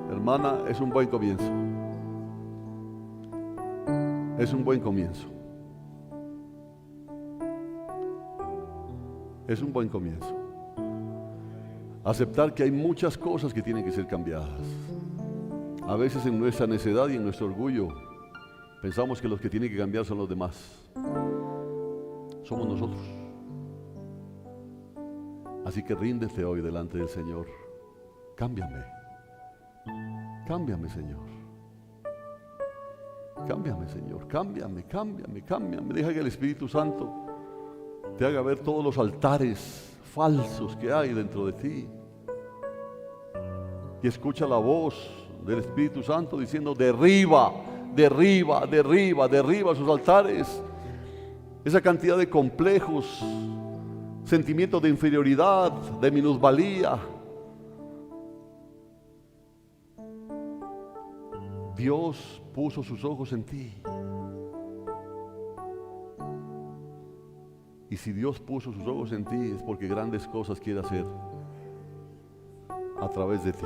A: Hermana, es un buen comienzo. Es un buen comienzo. Es un buen comienzo. Aceptar que hay muchas cosas que tienen que ser cambiadas. A veces en nuestra necedad y en nuestro orgullo pensamos que los que tienen que cambiar son los demás. Somos nosotros. Así que ríndete hoy delante del Señor. Cámbiame. Cámbiame, Señor. Cámbiame, Señor. Cámbiame, cámbiame, cámbiame. Deja que el Espíritu Santo te haga ver todos los altares falsos que hay dentro de ti. Y escucha la voz del Espíritu Santo diciendo: derriba, derriba, derriba, derriba sus altares. Esa cantidad de complejos, sentimientos de inferioridad, de minusvalía. Dios puso sus ojos en ti. Y si Dios puso sus ojos en ti es porque grandes cosas quiere hacer a través de ti.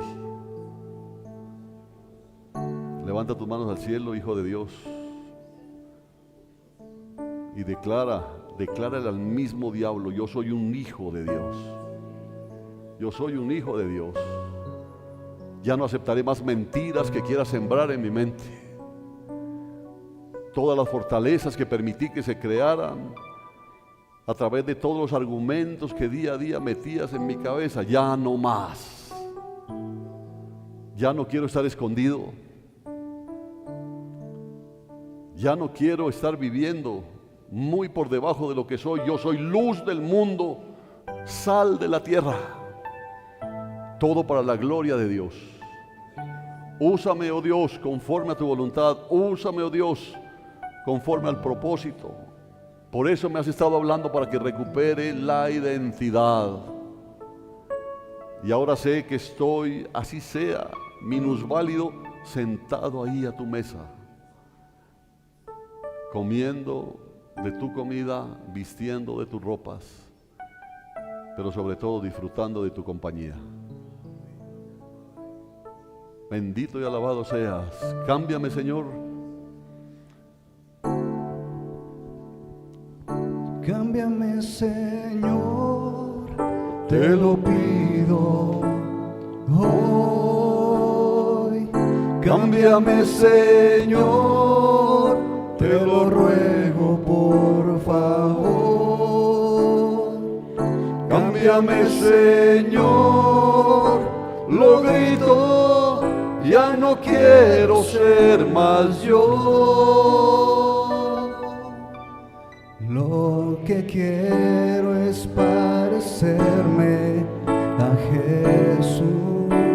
A: Levanta tus manos al cielo, hijo de Dios, y declárale al mismo diablo: yo soy un hijo de Dios. Yo soy un hijo de Dios. Ya no aceptaré más mentiras que quiera sembrar en mi mente. Todas las fortalezas que permití que se crearan a través de todos los argumentos que día a día metías en mi cabeza, ya no más. Ya no quiero estar escondido. Ya no quiero estar viviendo muy por debajo de lo que soy. Yo soy luz del mundo, sal de la tierra. Todo para la gloria de Dios. Úsame, oh Dios, conforme a tu voluntad. Úsame, oh Dios, conforme al propósito. Por eso me has estado hablando, para que recupere la identidad. Y ahora sé que estoy, así sea, minusválido, sentado ahí a tu mesa, comiendo de tu comida, vistiendo de tus ropas, pero sobre todo disfrutando de tu compañía. Bendito y alabado seas. Cámbiame, Señor.
B: Cámbiame, Señor, te lo pido hoy. Cámbiame, Señor, te lo ruego por favor. Cámbiame, Señor, lo grito, ya no quiero ser más yo. Lo que quiero es parecerme a Jesús.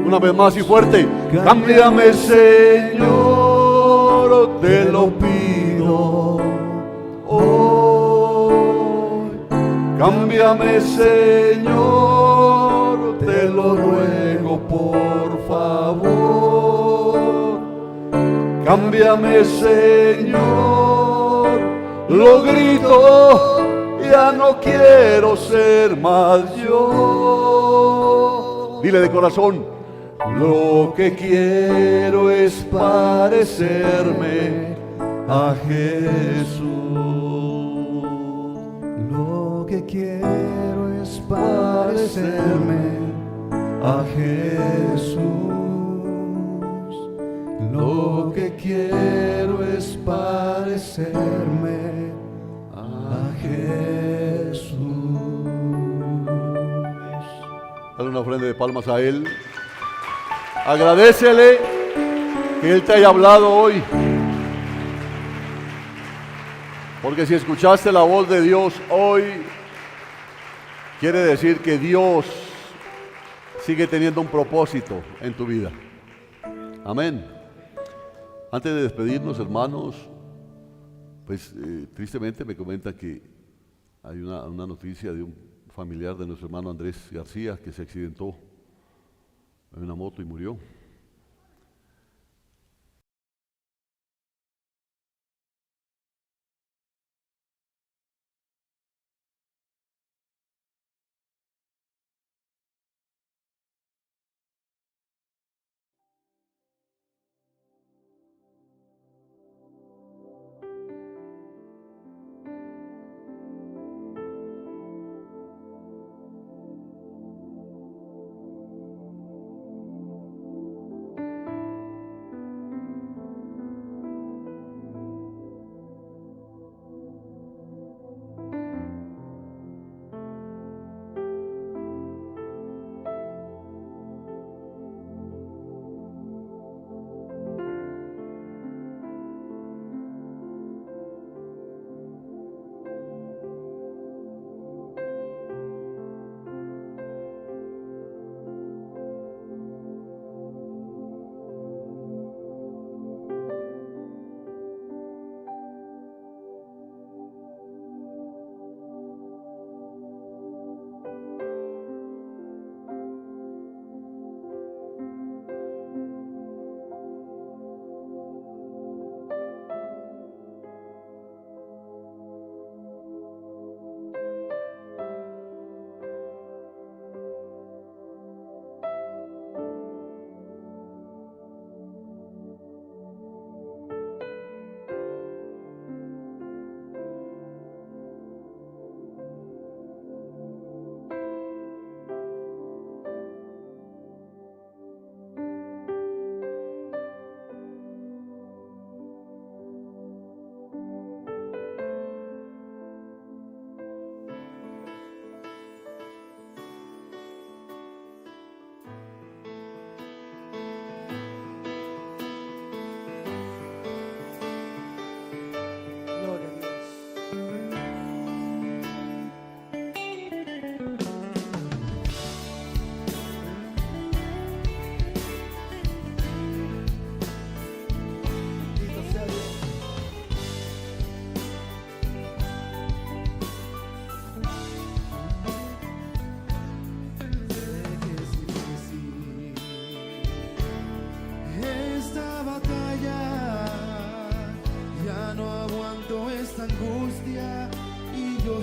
A: Una vez más y fuerte. Cámbiame, Señor, te lo pido hoy. Cámbiame, Señor, te lo ruego por favor. Cámbiame, Señor, lo grito,
B: ya no quiero ser más yo.
A: Dile de corazón:
B: Lo que quiero es parecerme a Jesús. Lo que quiero es parecerme a Jesús. Lo que quiero es parecerme a Jesús.
A: Dale una ofrenda de palmas a Él. Agradécele que Él te haya hablado hoy. Porque si escuchaste la voz de Dios hoy, quiere decir que Dios sigue teniendo un propósito en tu vida. Amén. Antes de despedirnos, hermanos, pues tristemente me comentan que hay una noticia de un familiar de nuestro hermano Andrés García que se accidentó en una moto y murió.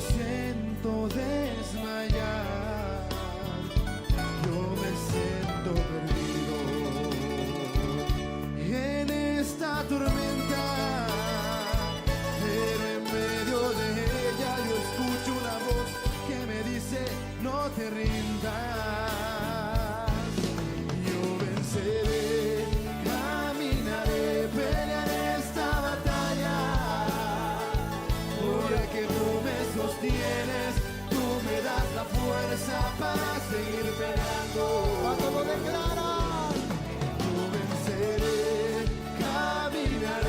C: siento desmayar, yo me siento perdido en esta tormenta, pero en medio de ella yo escucho una voz que me dice: no te rindas, yo venceré, caminaré, pelearé esta batalla, porque tú me sostienes, tú me das la fuerza para seguir peleando. ¿Cuánto lo declaras? Yo venceré, caminaré.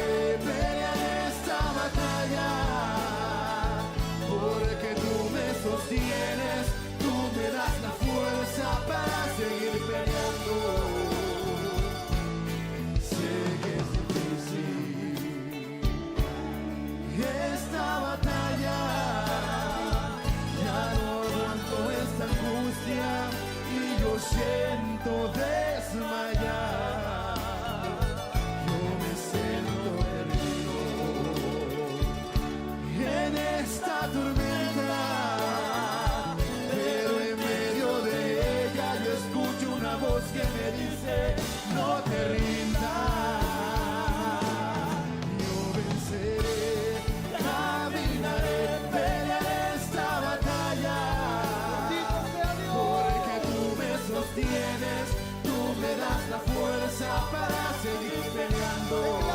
C: peleando.